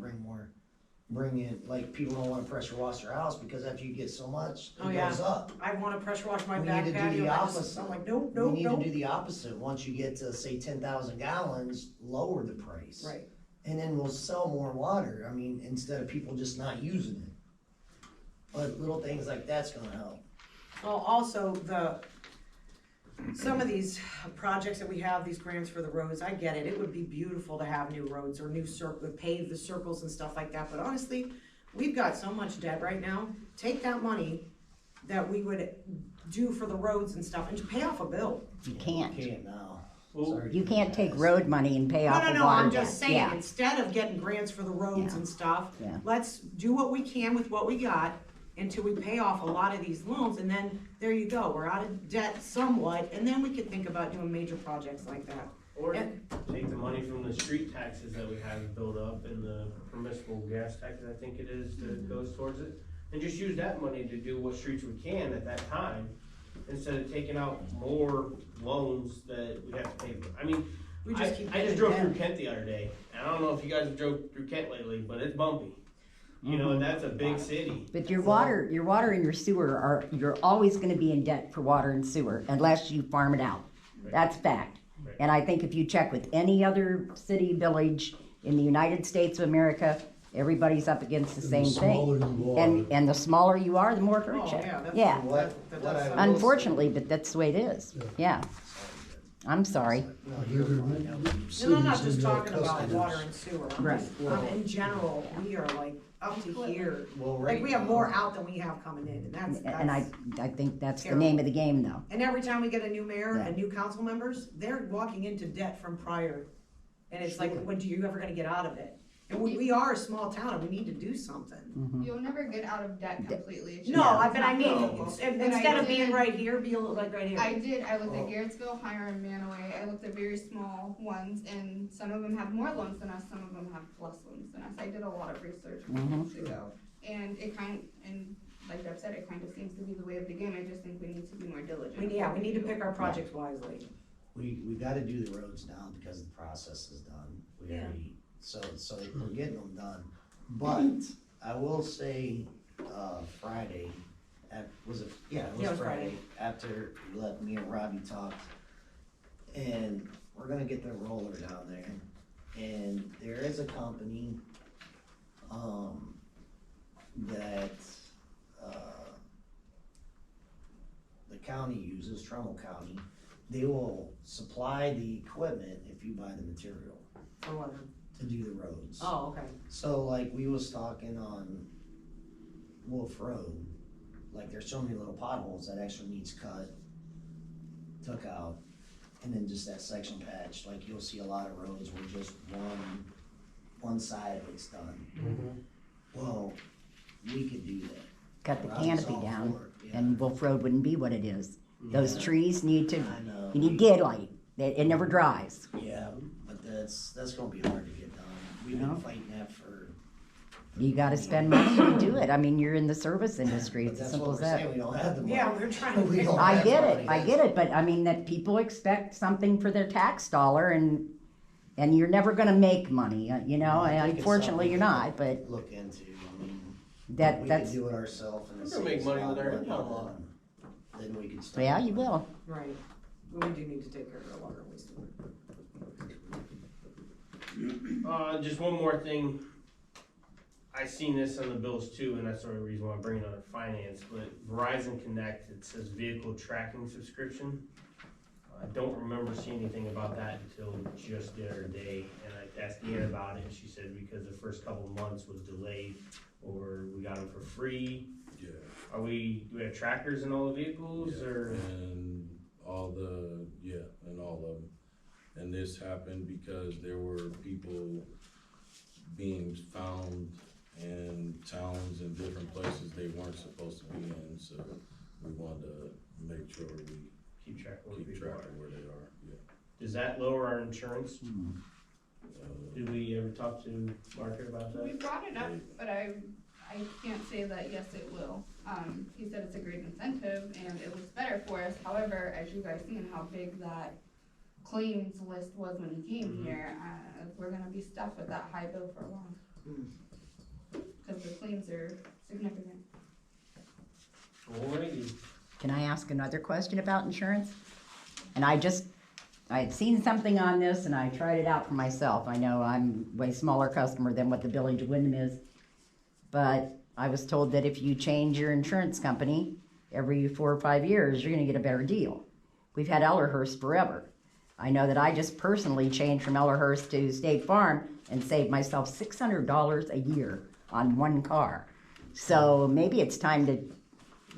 bring in, like, people don't wanna pressure wash their house, because after you get so much, Oh, it yeah. goes up. I wanna pressure wash my We back need to do patio, the I just, opposite. I'm like, nope, We nope, need to nope. do the opposite. Once you get to, say, 10,000 gallons, lower the price. Right. And then we'll sell more water, I mean, instead of people just not using it. But little things like that's gonna help. Well, also, some of these projects that we have, these grants for the roads, I get it, it would be beautiful to have new roads or new pave the circles and stuff like that, but honestly, we've got so much debt right now, take that money that we would do for the roads and stuff, and to pay off a bill. You can't. Can't now. Well, Sorry to You be can't take fast. road money and pay off No, a no, no, water I'm debt. just saying, Yeah. instead of getting grants for the roads Yeah. and stuff, Yeah. let's do what we can with what we got until we pay off a lot of these loans, and then, there you go, we're out of debt somewhat, and then we could think about doing major projects like that. Or And- take the money from the street taxes that we have built up and the permissible gas taxes, I think it is, that goes towards it. And just use that money to do what streets we can at that time, instead of taking out more loans that we have to pay for. I mean, We I just keep just getting drove debt. through Kent the other day, and I don't know if you guys have drove through Kent lately, but it's bumpy. You know, and that's a big city. But your water and your sewer you're always gonna be in debt for water and sewer unless you farm it out. Right. That's fact. Right. And I think if you check with any other city, village in the United States of America, everybody's up against the same And the smaller thing. you are. And the smaller you are, the more Oh, hurt you. yeah, that's, Yeah. that does sound- Unfortunately, but that's the way it is. Yeah. I'm sorry. No, You're you're the fine. No, I'm not cities just and their talking about customers. water and sewer, I'm Right. just, in general, we are like up to here. Well, Like, right we have now- more out than we have coming in, and that's, And I think that's the terrible. name of the game though. And every time we get a new mayor Yeah. and new council members, they're walking into debt from prior. And it's like, when are you ever gonna get out of it? And we are a small town and we need to do something. Mhm. You'll never get out of debt completely. It's No, just- but I mean, No. instead of being right here, be like right here. I looked Oh. at Garrettsville, Hiram, Manaway, I looked at very small ones, and some of them have more loans than us, some of them have less loans than us. I did a lot of research a few Mhm. months ago, and and like Deb said, it kind of seems to be the way of the game, I just think we need to be more diligent. Yeah, we need to pick our projects wisely. We gotta do the roads now because the process is done. We Yeah. already, so we're getting them done. But I will say, Friday, was it? Yeah, it Yeah, it was was Friday. Friday, after we let me and Robbie talk. And we're gonna get the roller down there. And there is a company, that, the county uses, Trumbull County. They will supply the equipment if you buy the material For what? to do the roads. Oh, okay. So like we was talking on Wolf Road, like there's so many little potholes that actually needs cut, took out, and then just that section patch, like you'll see a lot of roads where just one side of it's done. Well, we could do that. Cut the Robbie's canopy all down for it, yeah. and Wolf Road wouldn't be what it is. Those Yeah. trees need to, I know. you need daylight. It never dries. Yeah, but that's gonna be hard to get done. We've Yeah. been fighting that for. You gotta spend money to do it. I mean, you're in the service industry. But It's as that's what simple as we're that. saying, we don't have the money. Yeah, we're trying to We pick don't I have get money. it, I get it, but I mean that people expect something for their tax dollar and you're never gonna make money, you know, I and think it's unfortunately something you're not, but Look into, I mean, that, we that's, could do it ourselves and We're it gonna make saves a money lot with of our money, income law. then we could start. yeah, you will. Right, we do need to take care of our water and wastewater. Just one more thing. I seen this on the bills too, and that's the only reason why I'm bringing it on finance, but Verizon Connect, it says vehicle tracking subscription. I don't remember seeing anything about that until just the other day, and I asked Ian about it, and she said because the first couple of months was delayed, or we got them for free. Yeah. Do we have trackers in all the vehicles, or? And all of them. And this happened because there were people being found in towns and different places they weren't supposed to be in, so we wanted to make sure we Keep track of where keep people track are. of where they are, yeah. Does that lower our insurance? Uh, Did we ever talk to Market about We that? brought it up, but I can't say that yes, it will. He said it's a great incentive and it looks better for us. However, as you guys seen how big that claims list was when he came Mhm. here, we're gonna be stuck with that high bill for a while. Cause the claims are significant. Alrighty. Can I ask another question about insurance? And I had seen something on this and I tried it out for myself. I know I'm way smaller customer than what the Village of Windham is. But I was told that if you change your insurance company every 4 or 5 years, you're gonna get a better deal. We've had Ellerhurst forever. I know that I just personally changed from Ellerhurst to State Farm and saved myself $600 a year on one car. So maybe it's time to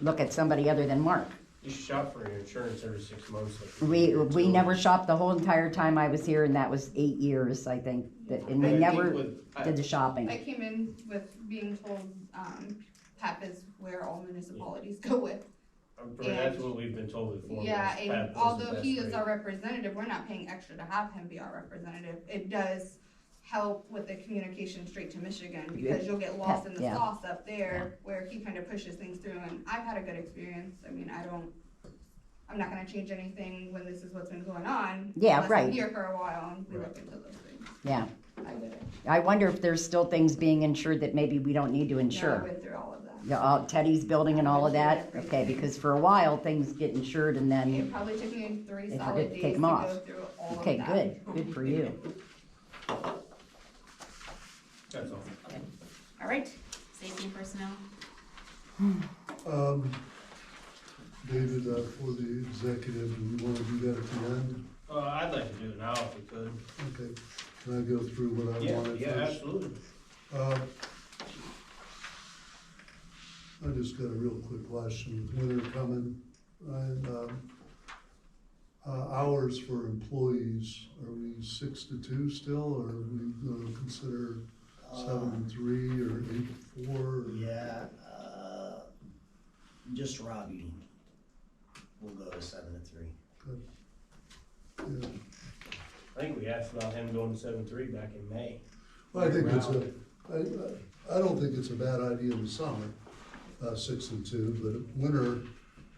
look at somebody other than Mark. You should shop for your insurance every 6 months. like We you do your never utilities. shopped the whole entire time I was here, and that was 8 years, I think, and But we I think never with- did the shopping. I came in with being told, PEP is where all municipalities go with. That's what we've been told before. Yeah, was and PEP was the although he best is rate. our representative, we're not paying extra to have him be our representative. It does help with the communication straight to Michigan, because you'll get lost in the Yeah. sauce up there, where he kind of pushes things through, and I've had a good experience. I mean, I'm not gonna change anything when this is what's been going on. Yeah, unless right. I'm here for a while and we look into those things. Yeah, I get it. I wonder if there's still things being insured that maybe we don't need to Yeah, I insure. went through all of that. Yeah, Teddy's building and all of that, Everything. okay, because for a while, things get insured and then, It probably took me 3 They solid forget to days take to 'em go off. through all of okay, that. good for you. That's all. All right, safety and personnel. David, for the executive, do we wanna do that at the end? I'd like to do it now if we could. Okay, can I go through what I Yeah, wanted yeah, first? absolutely. I just got a real quick question, with winter coming, and, hours for employees, are we 6 to 2 still, or are we gonna consider 7 to 3, or 8 to 4? or- Yeah, just Robbie. We'll go to 7 to 3. Yeah. I think we asked about him going to 7-3 back in May. Well, I think it's Year-round. I don't think it's a bad idea in the summer, 6 and 2, but winter,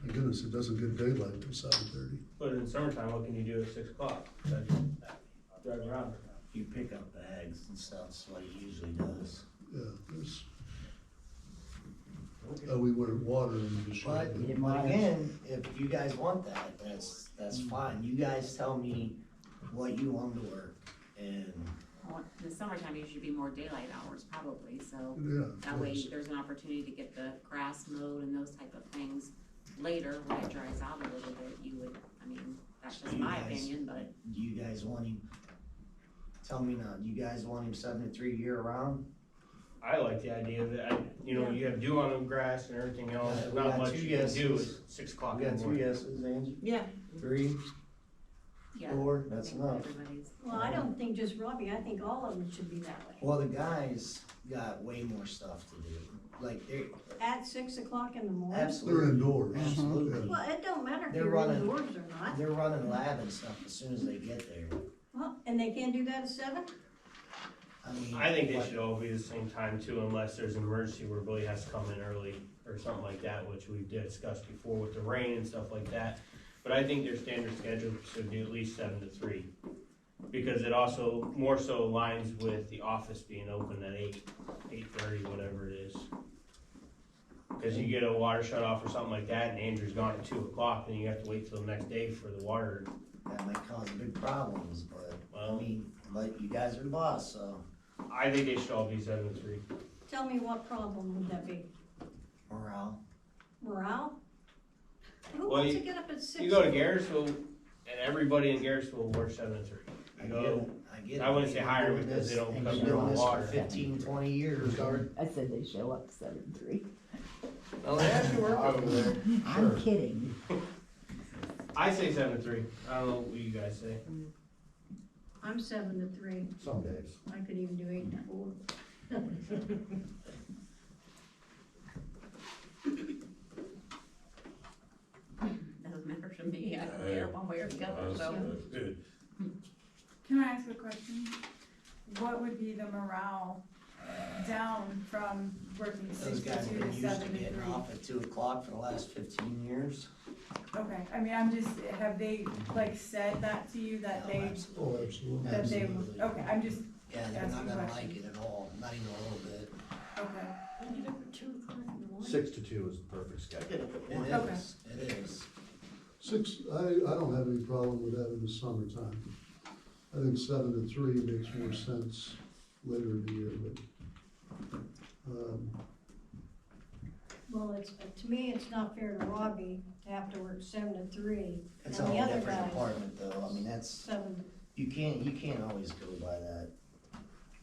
my goodness, it doesn't get daylight till 7:30. But in summertime, what can you do at 6 o'clock? Drive around. You pick up bags and stuff, that's what he usually does. Yeah, there's, we went water in the But, shed. but again, if you guys want that, that's fine. You guys tell me what you want to work, and Well, in the summertime, it should be more daylight hours probably, so Yeah. that way yes. there's an opportunity to get the grass mowed and those type of things later when it dries out a little bit. You would, I mean, that's just You my guys- opinion, but do you guys want him, tell me now, do you guys want him 7 to 3 year round? I like the idea that, you have dew on the grass and everything else, Yeah, we not got much 2 you can do yeses. at 6 o'clock We in got the 3 morning. yeses, Angie? yeah, 3, yeah. 4, I that's think enough. everybody's- Well, I don't think just Robbie, I think all of them should be that way. Well, the guys got way more stuff to do, like, they, At 6 o'clock in the morning? They're absolutely, indoors. absolutely. Well, it don't matter if They're you're running- indoors or not. They're running lab and stuff as soon as they get there. Well, and they can't do that at 7? I mean. I think they what- should all be the same time too, unless there's an emergency where Billy has to come in early or something like that, which we've discussed before with the rain and stuff like that. But I think their standard schedule should be at least 7 to 3. Because it also more so aligns with the office being open at 8:30, whatever it is. Cause you get a water shut off or something like that and Andrew's gone at 2 o'clock, then you have to wait till the next day for the water. That might cause big problems, but, I Well, mean, but you guys are the boss, so, I think they should all be 7 to 3. Tell me what problem would that be? morale. Morale? Who Well, wants to get up at 6? You go to Garrettsville and everybody in Garrettsville works 7 to 3. I You get go, it, I get it. I wouldn't say You've hire been doing because they this- don't and cover you've their been own doing this water. for 15, 20 years. I said they show up 7-3. Oh, they have to work over there. I'm kidding. I say 7 to 3. I don't know what you guys say. I'm 7 to 3. Some days. I could even do 8 to 4. Doesn't matter to me, I don't care one way or the other, That's so. good. Can I ask a question? What would be the morale down from working Those 6 to guys 2 have been to used 7 to to getting 3? off at 2 o'clock for the last 15 years. Okay, I mean, I'm just, have they like said that to you, that No, they, absolutely. Oh, absolutely. that they, Absolutely. okay, I'm just, Yeah, they're not asking gonna questions. like it at all, not even a little bit. okay. You get up at 2 o'clock in the morning? 6 to 2 is the perfect schedule. It Okay. is, it is. 6, I don't have any problem with that in the summertime. I think 7 to 3 makes more sense later in the year, but, Well, it's, to me, it's not fair to Robbie to have to work 7 to 3. It's And a the whole other different guy, department though, I mean, that's, 7. you can't always go by that.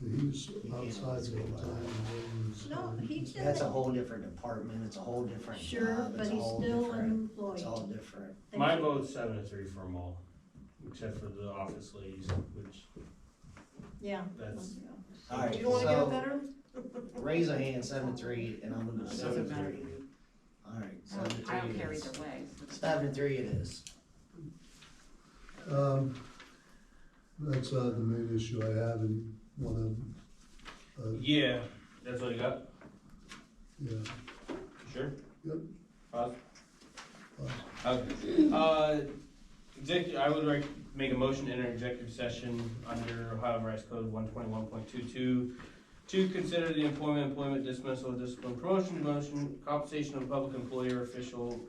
He's outside the whole time. and he's, No, he did That's a it. whole different department, it's a whole different Sure, job, but it's a he's whole still an different, employee. it's all different. My vote's 7-3 for them all, except for the office ladies, which, Yeah. that's, Alright, Do you wanna get a so, better? raise a hand, 7-3, and I'm gonna go Doesn't matter 7-3. to me. Alright, I don't 7-3 care it is. either way. 7-3 it is. That's, the main issue I have in one of, yeah, that's all you got? yeah. Sure? Yep. Pause. Okay. I would make a motion to enter executive session under Ohio Revised Code 121.22 to consider the employment, dismissal, discipline, promotion, demotion, compensation of a public employee or official,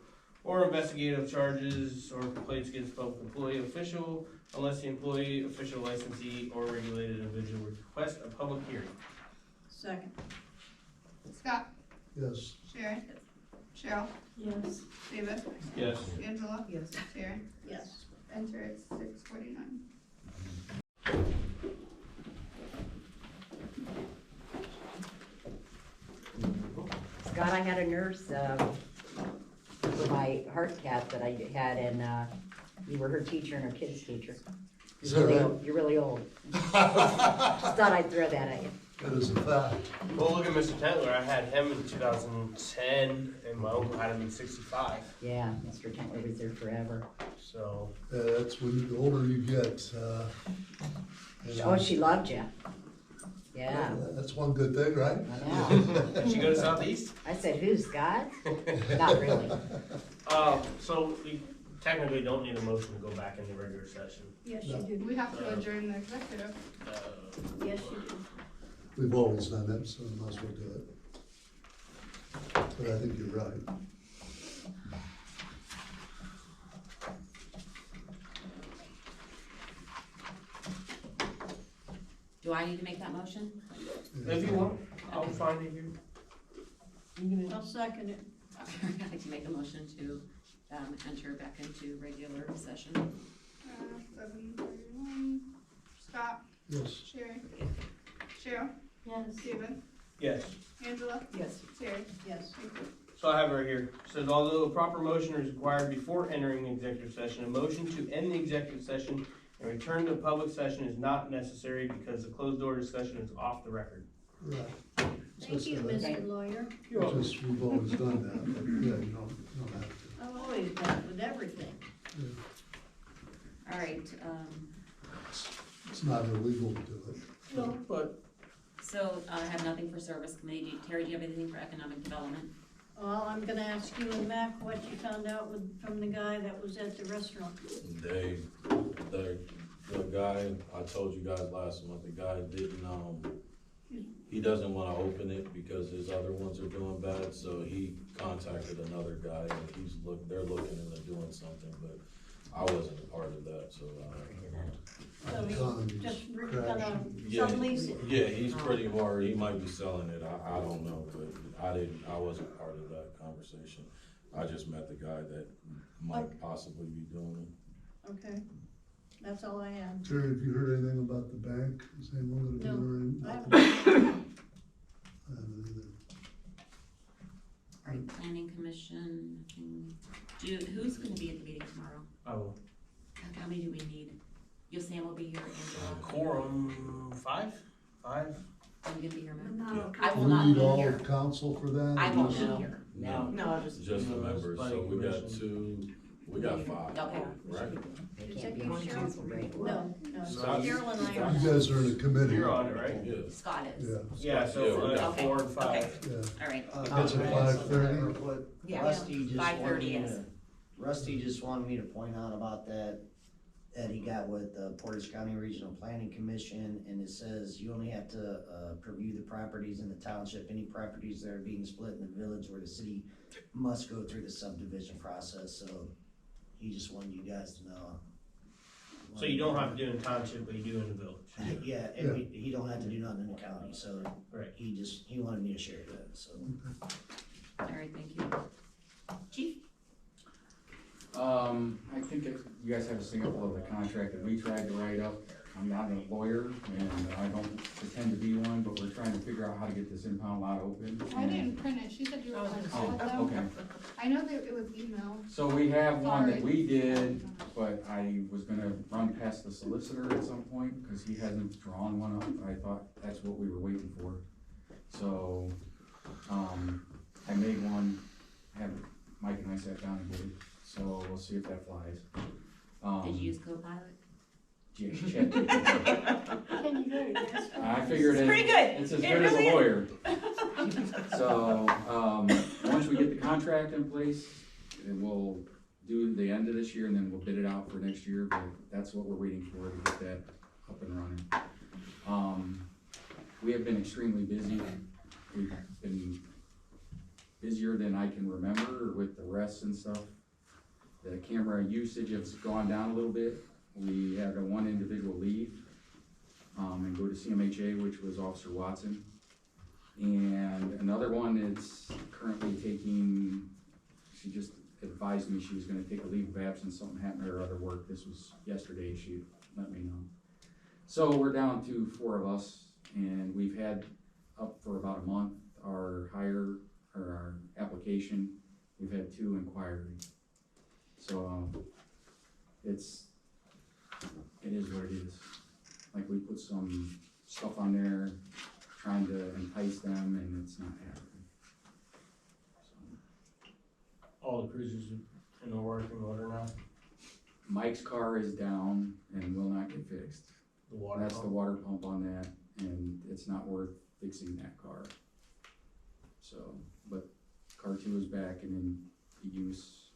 or investigative charges or complaints against public employee official, unless the employee, official, licensee, or regulated individual request a public hearing. Second. Scott, Yes. Sharon, Cheryl, Yes. David, Yes. Angela, Yes. Sharon, Yes. enter at 6:49. Scott, I had a nurse, for my heart cath that I had, and, you were her teacher and her kid's teacher. Is You're that really right? old- You're really old. Just thought I'd throw that at you. That is a fact. Well, look at Mr. Tentler. I had him in 2010, and my uncle had him in 65. Yeah, Mr. Tentler was there forever. So, That's when the older you get, and, Oh, she loved you. Yeah, that's one good thing, right? I know. did she go to Southeast? I said, who, Scott? Not really. So we technically don't need a motion to go back into regular session. Yes, No. you do. We have to adjourn the executive. Yes, you do. We've always done that, so we might as well do it. But I think you're right. Do I need to make that motion? If you want, I'll find it here. I'll second it. I'd like to make a motion to, enter back into regular session. 7:31. Scott, Yes. Sharon, Cheryl, Yes. David, Yes. Angela, Yes. Sharon. Yes. So I have it right here. It says, although a proper motion is required before entering executive session, a motion to end the executive session and return to public session is not necessary because the closed door discussion is off the record. Right. Thank you, Mr. Lawyer. It's just, we've always done that, but yeah, you don't have to. I've always done it with everything. All right, It's not illegal to do it. No, but so I have nothing for service committee. Terry, do you have anything for economic development? Well, I'm gonna ask you and Mac what you found out from the guy that was at the restaurant. The guy, I told you guys last month, the guy didn't, he doesn't wanna open it because his other ones are doing bad, so he contacted another guy and they're looking into doing something, but I wasn't a part of that, so, So Economy's he's just crashing. gonna sublease it. yeah, he's pretty hard, he might be selling it, I don't know, but I wasn't part of that conversation. I just met the guy that might possibly be doing it. Okay, that's all I have. Terry, have you heard anything about the bank? Is anyone gonna be No, there? I I haven't. haven't either. All right, planning commission, who's gonna be at the meeting tomorrow? I will. How many do we need? Sam will be here, Angela. Quorum 5? 5? Are you gonna be here, Matt? No. I Do will you not need be all here. council for that? I or won't just- be here. No, just. Just the No, members, so planning we got commission. we got 5, Okay. right? They Is can't that be you, on Cheryl? council, right? No, no, Scott? Carol and I are. You guys are in a committee. You're on it, right? Yeah. Scott is. Yeah, Yeah, so Yeah, we got 4 and 5. yeah. All right, That's at 5:30? What Yeah. Rusty just wanted 5:30 me is. to, Rusty just wanted me to point out about that he got with the Portage County Regional Planning Commission, and it says you only have to, preview the properties in the township, any properties that are being split in the village where the city must go through the subdivision process, so he just wanted you guys to know. So you don't have to do it in township, but you do in the village. Yeah, and he don't have to do nothing in the county, so Right. he wanted me to share that, so. all right, thank you. Chief? I think you guys have a sample of the contract that we tried to write up. I'm not a lawyer, and I don't pretend to be one, but we're trying to figure out how to get this impound lot open. I didn't print it, she said you were gonna send it though. Okay. I know that it was emailed. So we have one that Sorry. we did, but I was gonna run past the solicitor at some point, cause he hasn't drawn one up. I thought that's what we were waiting for. So, I made one, have Mike and I sat down and did it, so we'll see if that flies. Did you use Copilot? Yeah, Can you go to this? I figured It's it. pretty good. It's as It good as really a is. lawyer. So, once we get the contract in place, then we'll do the end of this year and then we'll bid it out for next year, but that's what we're waiting for to get that up and running. We have been extremely busy. We've been busier than I can remember with the rests and stuff. The camera usage has gone down a little bit. We had one individual leave, and go to CMHA, which was Officer Watson. And another one is currently taking, she just advised me she was gonna take a leave of absence, something happened to her other work. This was yesterday, she let me know. So we're down to 4 of us, and we've had up for about a month our our application. We've had 2 inquiries. So, it is what it is. Like, we put some stuff on there, trying to entice them, and it's not happening. So, All the cruisers in the working order now, Mike's car is down and will not get fixed. the water That's the pump. water pump on that, and it's not worth fixing that car. So, but car 2 is back and in use,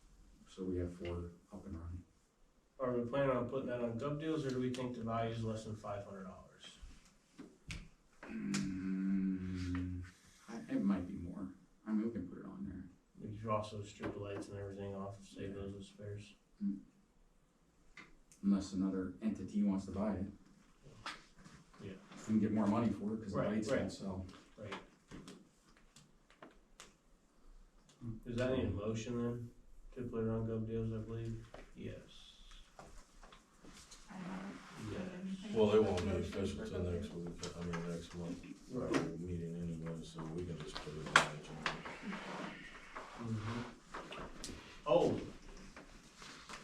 so we have 4 up and running. Are we planning on putting that on gov deals, or do we think the value is less than $500? It might be more. I mean, we can put it on there. We could also strip the lights and everything off, save those as spares. Unless another entity wants to buy it. Yeah. We can get more money for it, cause the Right, lights right. don't sell. Right. Does that need a motion then, to put it on gov deals, I believe? Yes. Yes. Well, they won't be official till next week, next month. Right. Meeting anyway, so we can just put it on the agenda. Oh,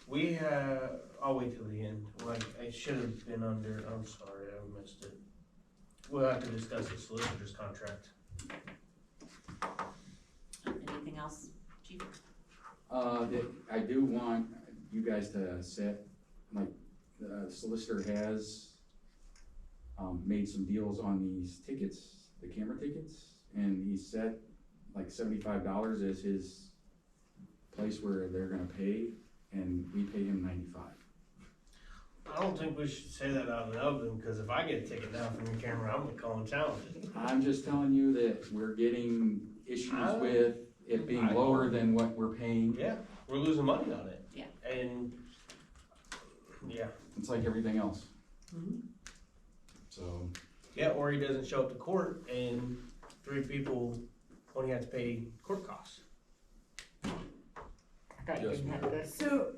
we have, I'll wait till the end, like, I should have been under, I'm sorry, I missed it. We'll have to discuss the solicitor's contract. Anything else, Chief? I do want you guys to set, like, the solicitor has, made some deals on these tickets, the camera tickets, and he set like $75 as his place where they're gonna pay, and we pay him $95. I don't think we should say that out in the open, because if I get a ticket now from your camera, I'm gonna call and challenge it. I'm just telling you that we're getting issues with it being lower than what we're paying. Yeah, we're losing money on it. Yeah. And, yeah. It's like everything else. So, Yeah, or he doesn't show up to court and 3 people only have to pay court costs. I thought you Yes, didn't have ma'am. this. So,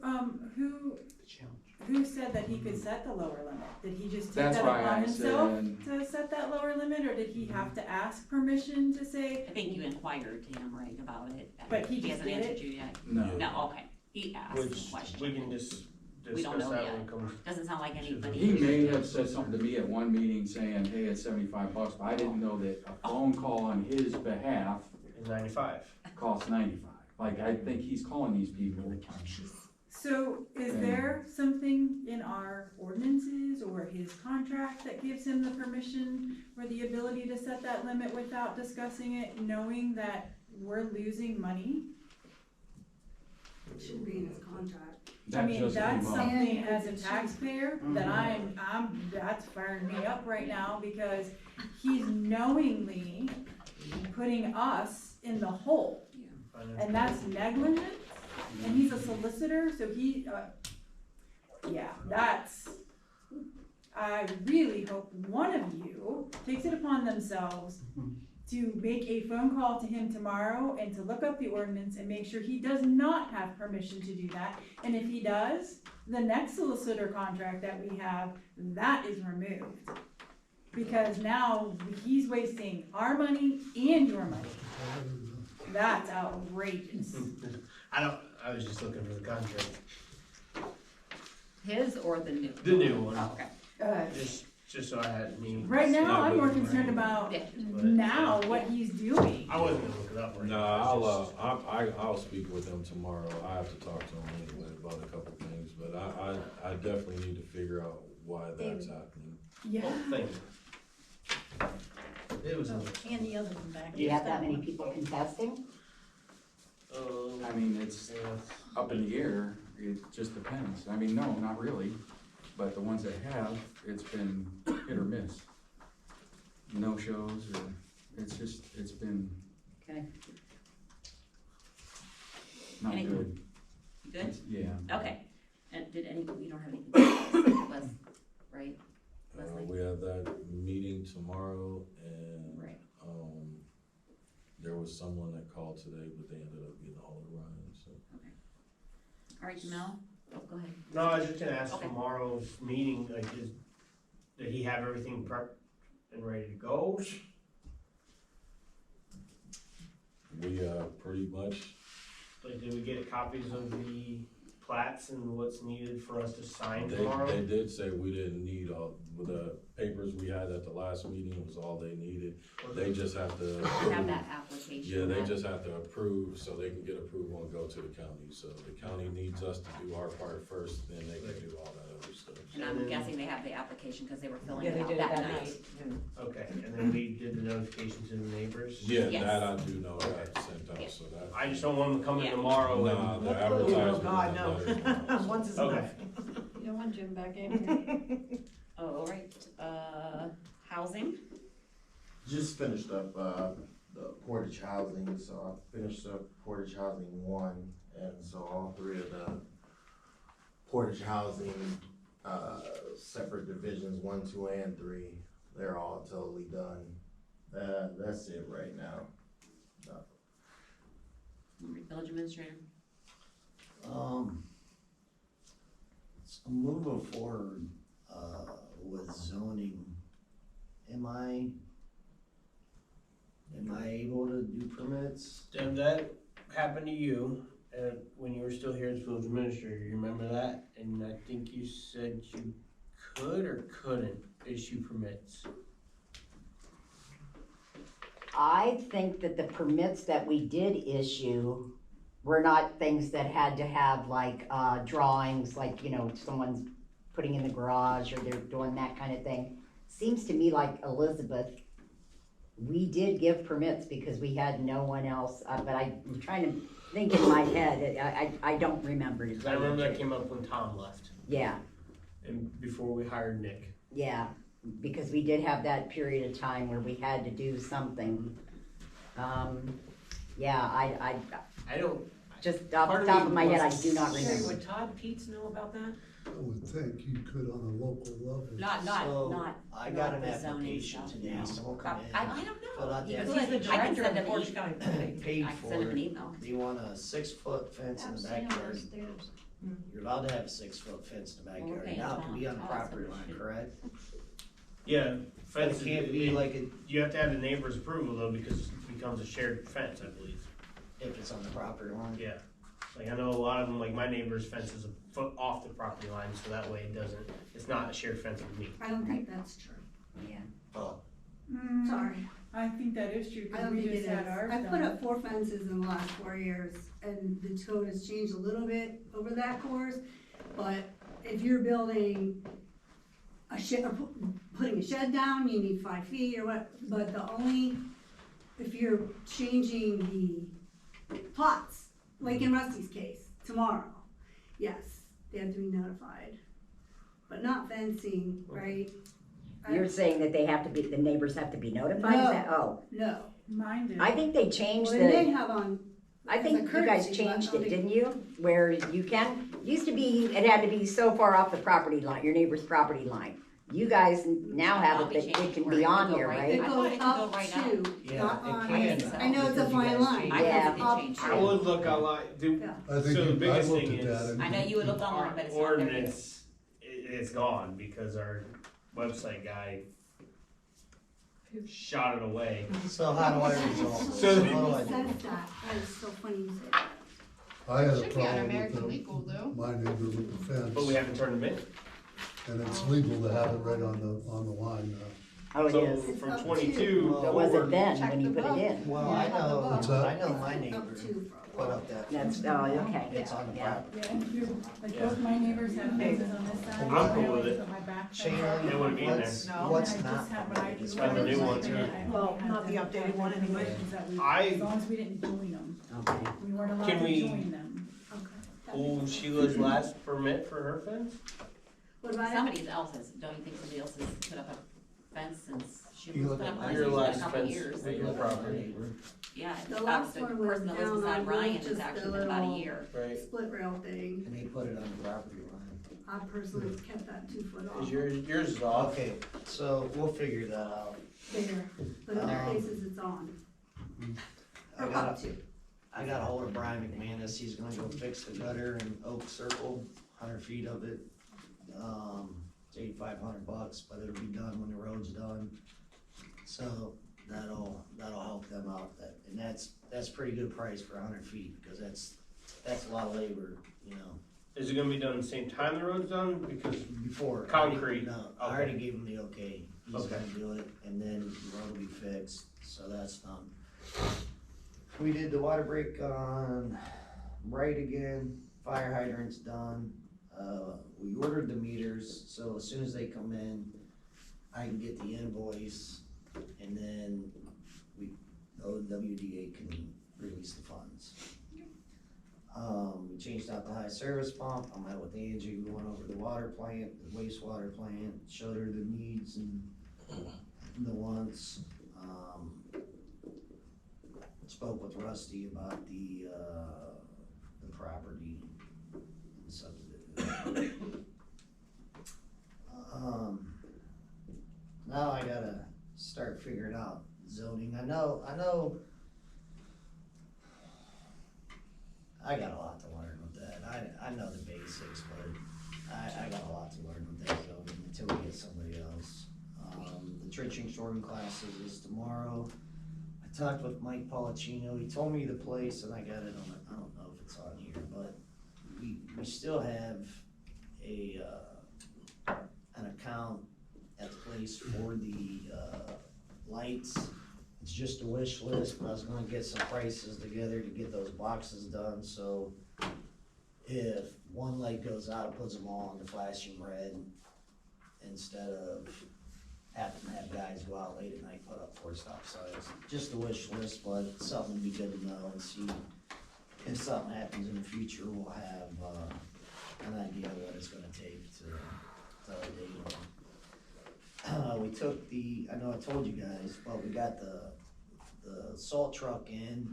who said that he could set the lower limit? Did he just take that's that why upon I himself said, to set that lower limit, or did he have to ask permission to say? I think you inquired to him, right, about it. But he just hasn't did answered it? you yet. no. No, okay, he asked Which the question. we can just We don't discuss know that yet. when it comes. Doesn't sound like anybody. He may have said something to me at one meeting saying, hey, it's $75, but I didn't know that a phone call on his behalf Is 95. costs $95. Like, I think he's calling these people. So is there something in our ordinances or his contract that gives him the permission or the ability to set that limit without discussing it, knowing that we're losing money? It should be in his contract. I That mean, just that's came up. something as a taxpayer that that's firing me up right now, because he's knowingly putting us in the hole. And that's negligent, and he's a solicitor, so he, I really hope one of you takes it upon themselves to make a phone call to him tomorrow and to look up the ordinance and make sure he does not have permission to do that. And if he does, the next solicitor contract that we have, that is removed. Because now he's wasting our money and your money. That's outrageous. I was just looking for the contract. His or the new? The new one. Oh, okay. Just so I had me. Right now, Yeah, I'm more but- concerned about Yeah. now what he's doing. I wasn't gonna look it up right No, now. I'll speak with him tomorrow. I have to talk to him anyway about a couple things, but I definitely need to figure out why that's happening. Yeah. Thank you. It was. And the other one back. Do you have that many people contesting? I mean, it's up in the air, it just depends. I mean, no, not really, but the ones that have, it's been hit or miss. No shows, or, it's been Okay, not Any- good. good? Yeah. Okay. And did any, you don't have anything, Les, right? Leslie? We have that meeting tomorrow, and, Right. there was someone that called today, but they ended up being all around, so. All right, Jamel? Oh, go ahead. No, I was just gonna ask Okay. tomorrow's meeting, like, did he have everything prepped and ready to go? We, pretty much, Like, did we get copies of the plats and what's needed for us to sign they tomorrow? did say we didn't need all, the papers we had at the last meeting was all they needed. They just have to. We have that application. Yeah, they that- just have to approve, so they can get approval and go to the county, so the county needs us to do our part first, then they can do all that other stuff. And I'm guessing they have the application because they were filling Yeah, it they out did it that that night. night. Okay, and then we did the notification to the neighbors? Yeah, Yes. that I do know, that sent Yeah. out, so that. I just don't want them to come in Yeah. tomorrow Nah, and. the Oh, advertisement. God, and the letters. no. Once is Okay. enough. You don't want Jim back in. Oh, all right, housing? Just finished up, the Portage Housing, so I finished up Portage Housing 1, and so all three of the Portage Housing, separate divisions, 1, 2, and 3, they're all totally done. That's it right now. Village administrator? So moving forward, with zoning, am I able to do permits? And that happened to you, when you were still here as village administrator, you remember that? And I think you said you could or couldn't issue permits. I think that the permits that we did issue were not things that had to have like, drawings, like, you know, someone's putting in the garage or they're doing that kind of thing. Seems to me like Elizabeth, we did give permits because we had no one else, but I'm trying to think in my head, I don't remember. to I tell you the remember that truth. came up when Tom left, Yeah, and before we hired Nick. yeah, because we did have that period of time where we had to do something. Yeah, I don't, just off the top of my head, I do not Sherry, remember. would Todd Peets know about that? I would think you could on a local level. Not, So, I got not an the zoning application stuff, today, no. someone come in. I don't Fill know. out the He Because could. he's the I can director send of him Portage an County email. Planning. Paid I can for send him an it. email. Do you want a 6-foot fence in I've the seen them backyard? downstairs. You're allowed to have a 6-foot fence in the Well, we're backyard. paying Now it can be on the Tom. Oh, that's property what we line, should- correct? yeah, But fence. it can't be like it, You have to have the neighbor's approval though, because it becomes a shared fence, I believe. if it's on the property line. Yeah, like I know a lot of them, like my neighbor's fence is a foot off the property line, so that way it doesn't, it's not a shared fence with me. I don't think that's true. Yeah. Oh, Sorry. I think that is true, I because don't we think it just is. had ours I've put done. up 4 fences in the last 4 years, and the code has changed a little bit over that course. But if you're building a shed, or putting a shed down, you need 5 feet or what, but if you're changing the plots, like in Rusty's case, tomorrow, yes, they have to be notified. But not fencing, right? You're saying that they have to be, the neighbors have to be notified? Is that- Oh, No. Mine did. I think they changed Well, they may the, have on. I as think a you guys courtesy, but changed I it, don't think- didn't you? Where you can, used to be, it had to be so far off the property line, your neighbor's property line. You guys now have it, that it can be on there, It right? It I thought goes it could go up right now. to, Yeah, not it on, can. I know it's a Because you fine guys line. changed I it. Yeah. know Up it did change. I would look online, Yeah. I think So the I biggest looked thing at is- that. and I know you would look online, our but it's not there yet. ordinance, it's gone because our website guy shot it away. So how do I resolve this? So- So what do I It do? says that, that is so funny you say that. I had a Should be on problem American with legal though. my neighbor with the fence, But we haven't turned them in. and it's legal to have it right on the line now. Oh, it So is. It's from up to. 22 So was it forward, then Check when you the put it book. in? Well, Yeah, I know, What's that? I know my Up neighbor to put up that. That's, fence. oh, okay. It's on the Yeah. property. Yeah, if you, like Yeah. both my neighbors have fences on this side. I'm cool I with always it. put my back fence Chain up. It wouldn't be in there. what's, No, what's and I not just had, when I permitted is Find the new permitted. one, too. Well, not the updated one anyway. Is that we- I- As long as we didn't join them, Okay. we weren't allowed Can to we- join them. Okay. That pull makes sense. Sheila's last permit for her fence? What about it? Somebody else has, don't you think somebody else has put up a fence since she You was look put at up my- one Your in a last couple fence years? at your property, Yeah, The it's last the one was person that lives down beside on Ryan just has a actually been about a little- year. right? Split rail thing. And they put it on the property line. I personally kept that 2 foot off. Is yours is off? Okay, so we'll figure that out. There, but other places it's on. I Or got up to. I got a hold of Brian McManus, he's gonna go fix the gutter in Oak Circle, 100 feet of it. It's $8,500, but it'll be done when the road's done. So that'll help them out, and that's pretty good price for 100 feet, because that's a lot of labor, you know. Is it gonna be done the same time the road's done? Because Before. Concrete. No, I Okay. already gave him the okay, he's Okay. gonna do it, and then the road will be fixed, so that's done. We did the water break on Bright again, fire hydrant's done, we ordered the meters, so as soon as they come in, I can get the invoice, and then OWDA can release the funds. We changed out the high service pump, I met with Angie, we went over the water plant, the wastewater plant, showed her the needs and the wants. Spoke with Rusty about the property and subdivision. Now I gotta start figuring out zoning, I know, I got a lot to learn with that. I know the basics, but I got a lot to learn with that zoning until we get somebody else. The trenching shorting classes is tomorrow. I talked with Mike Policino. He told me the place, and I got it on. I don't know if it's on here, but we still have an account at the place for the lights. It's just a wish list, but I was gonna get some prices together to get those boxes done, so if one light goes out, it puts them all on the flashing red instead of having to have guys go out late at night, put up 4 stop signs. Just a wish list, but it's something to be good to know and see if something happens in the future, we'll have, an idea of what it's gonna take to date them. We took I know I told you guys, but we got the salt truck in.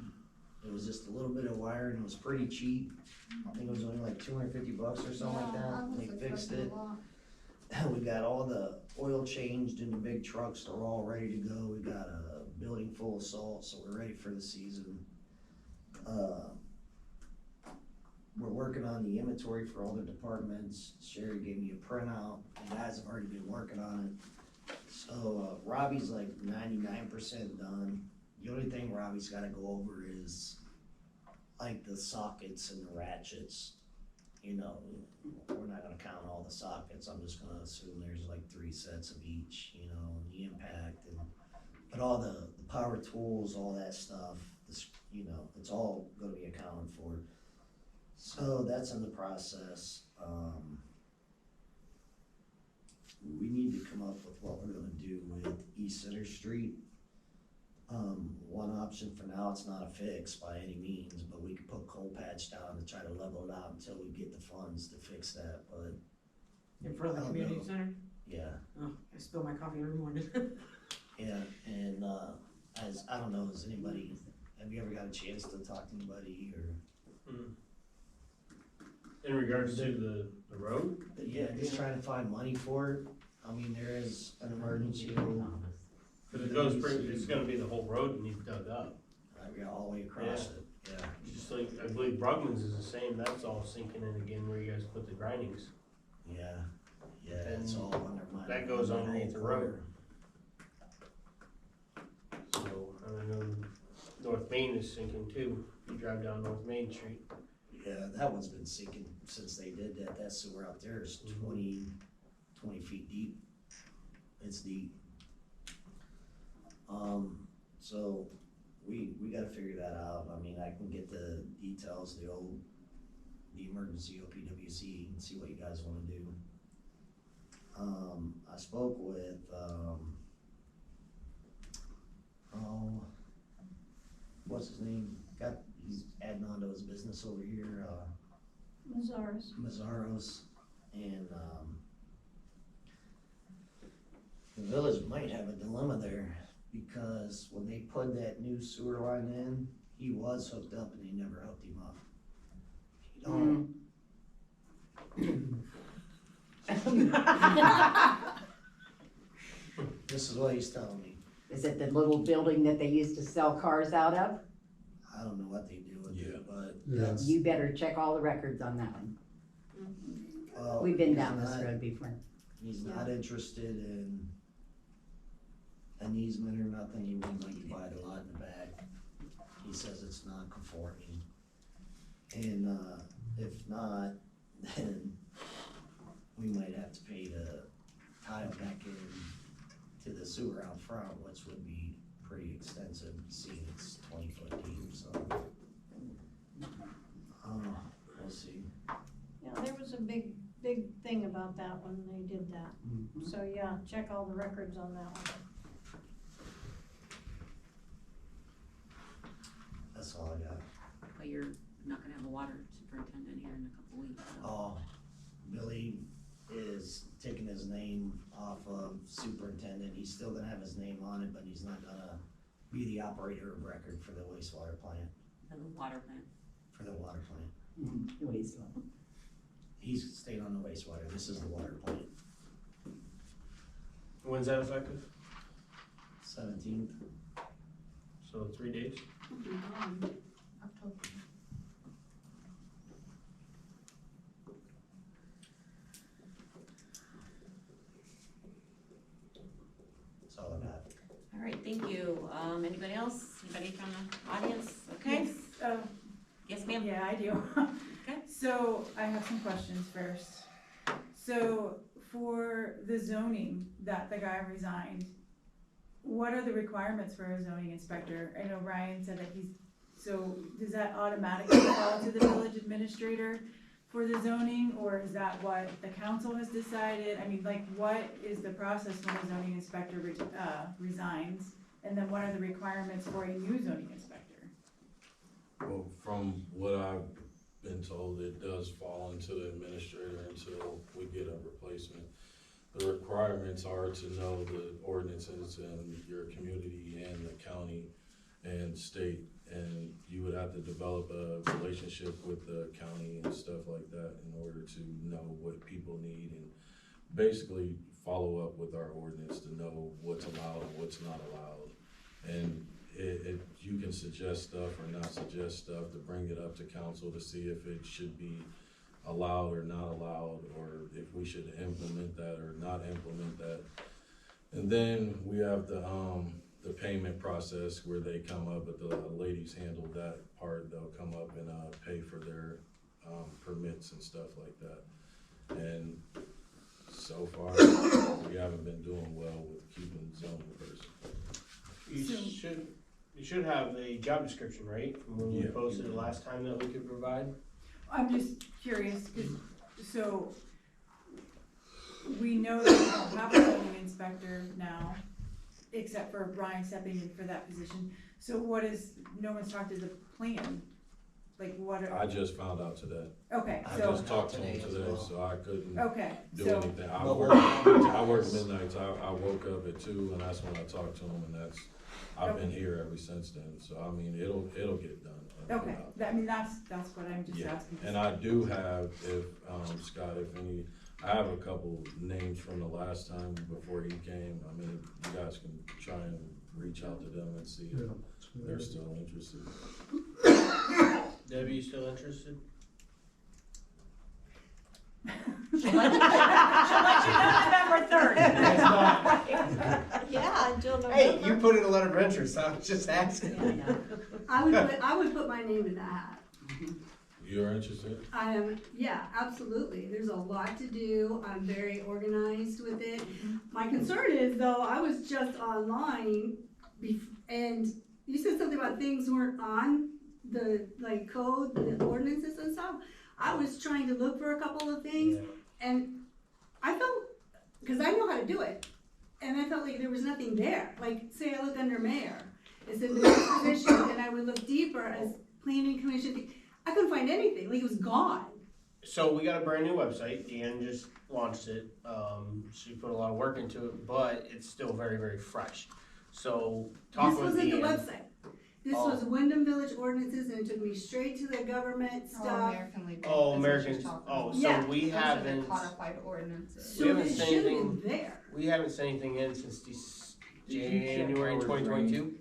It was just a little bit of wire and it was pretty cheap. I think it was only like $250 or something like that. They fixed it. We got all the oil changed in the big trucks, they're all ready to go. We got a building full of salt, so we're ready for the season. We're working on the inventory for all the departments. Sherry gave me a printout, the guys have already been working on it. So, Robbie's like 99% done. The only thing Robbie's gotta go over is like the sockets and the ratchets. You know, we're not gonna count all the sockets, I'm just gonna assume there's like 3 sets of each, you know, and the impact but all the power tools, all that stuff, you know, it's all gonna be accounted for. So that's in the process. We need to come up with what we're gonna do with East Center Street. One option for now, it's not a fix by any means, but we could put coal patch down to try to level it out until we get the funds to fix that, but. In front of the community center? Yeah, Oh, I spill my coffee every morning. yeah, and, I don't know, have you ever got a chance to talk to anybody or? In regards to the road? Yeah, just trying to find money for it. I mean, there is an emergency, Cause it goes pretty, it's gonna be the whole road that needs dug up. all the way across it, yeah. Just like, I believe Brugman's is the same, that's all sinking in again where you guys put the grindings. Yeah, it's all undermined. That goes underneath the road. Quarter. So, I know North Main is sinking too, you drive down North Main Street. Yeah, that one's been sinking since they did that. That sewer out there is 20 feet deep. It's deep. So we gotta figure that out. I mean, I can get the details, the emergency OPWC and see what you guys wanna do. I spoke with, what's his name? He's adding on to his business over here, Mazzaros, and, the village might have a dilemma there, because when they put that new sewer line in, he was hooked up and they never hooked him up. He don't. This is what he's telling me. Is it the little building that they used to sell cars out of? I don't know what they do with it, but Yeah. that's. You better check all the records on that one. well, We've been he's down this not- road before. He's not interested in an easement or nothing. He would like to buy the lot in the back. He says it's non-conforming. And, if not, then we might have to pay to tile back in to the sewer out front, which would be pretty extensive, seeing it's 20 foot deep, so. We'll see. Yeah, there was a big thing about that when they did that. So yeah, check all the records on that one. That's all I got. But you're not gonna have a water superintendent here in a couple weeks, so. Oh, Billy is taking his name off of superintendent. He's still gonna have his name on it, but he's not gonna be the operator of record for the wastewater plant, The water plant. for the water plant. Wastewater. He's staying on the wastewater. This is the water plant. When's that effective? 17th. So 3 days? October. That's all I got. All right, thank you. Anybody else? Anybody from the audience? Okay. Yes, Yes, ma'am. yeah, I do. Okay. So I have some questions first. So for the zoning that the guy resigned, what are the requirements for a zoning inspector? I know Ryan said that so does that automatically fall to the village administrator for the zoning, or is that what the council has decided? I mean, like, what is the process when a zoning inspector resigns? And then what are the requirements for a new zoning inspector? Well, from what I've been told, it does fall into the administrator until we get a replacement. The requirements are to know the ordinances in your community and the county and state, and you would have to develop a relationship with the county and stuff like that in order to know what people need and basically follow up with our ordinance to know what's allowed and what's not allowed. And you can suggest stuff or not suggest stuff to bring it up to council to see if it should be allowed or not allowed, or if we should implement that or not implement that. And then we have the payment process where they come up, but the ladies handle that part. They'll come up and pay for their permits and stuff like that. And so far, we haven't been doing well with keeping zoning person. You should have a job description, right? From when we posted the last time that we could provide? I'm just curious, so we know that we don't have a zoning inspector now, except for Brian stepping in for that position. So what is, no one's talked to the plan? Like what are? I just found out today. Okay, I so, just talked to him today, so I couldn't okay, do so, anything. I work midnights. I woke up at 2 and that's when I talked to him, and I've been here ever since then. So I mean, it'll get done. okay, I mean, that's what I'm just asking. And I do have, if, Scott, if any I have a couple names from the last time before he came. I mean, you guys can try and reach out to them and see if they're still interested. Debbie, you still interested? She'll let you know November 3rd. Yeah, until November. Hey, you put in a letter of interest, I was just asking. I would put my name in the hat. You're interested? I am, yeah, absolutely. There's a lot to do. I'm very organized with it. My concern is though, I was just online and you said something about things weren't on the like code, the ordinances and stuff. I was trying to look for a couple of things and I felt, cause I know how to do it. And I felt like there was nothing there. Like say I look under mayor, it's in the position and I would look deeper as planning commission. I couldn't find anything, like it was gone. So we got a brand new website, Deanne just launched it, she put a lot of work into it, but it's still very, very fresh. So talk with Deanne. This wasn't the website. This was Windham Village ordinances and it took me straight to the government stuff. American legal. Oh, That's what Americans, she's talking oh, about. so Yeah. we Those are the haven't, codified ordinances. So we haven't it sent should have anything, been there. we haven't sent anything in since January ours, 2022.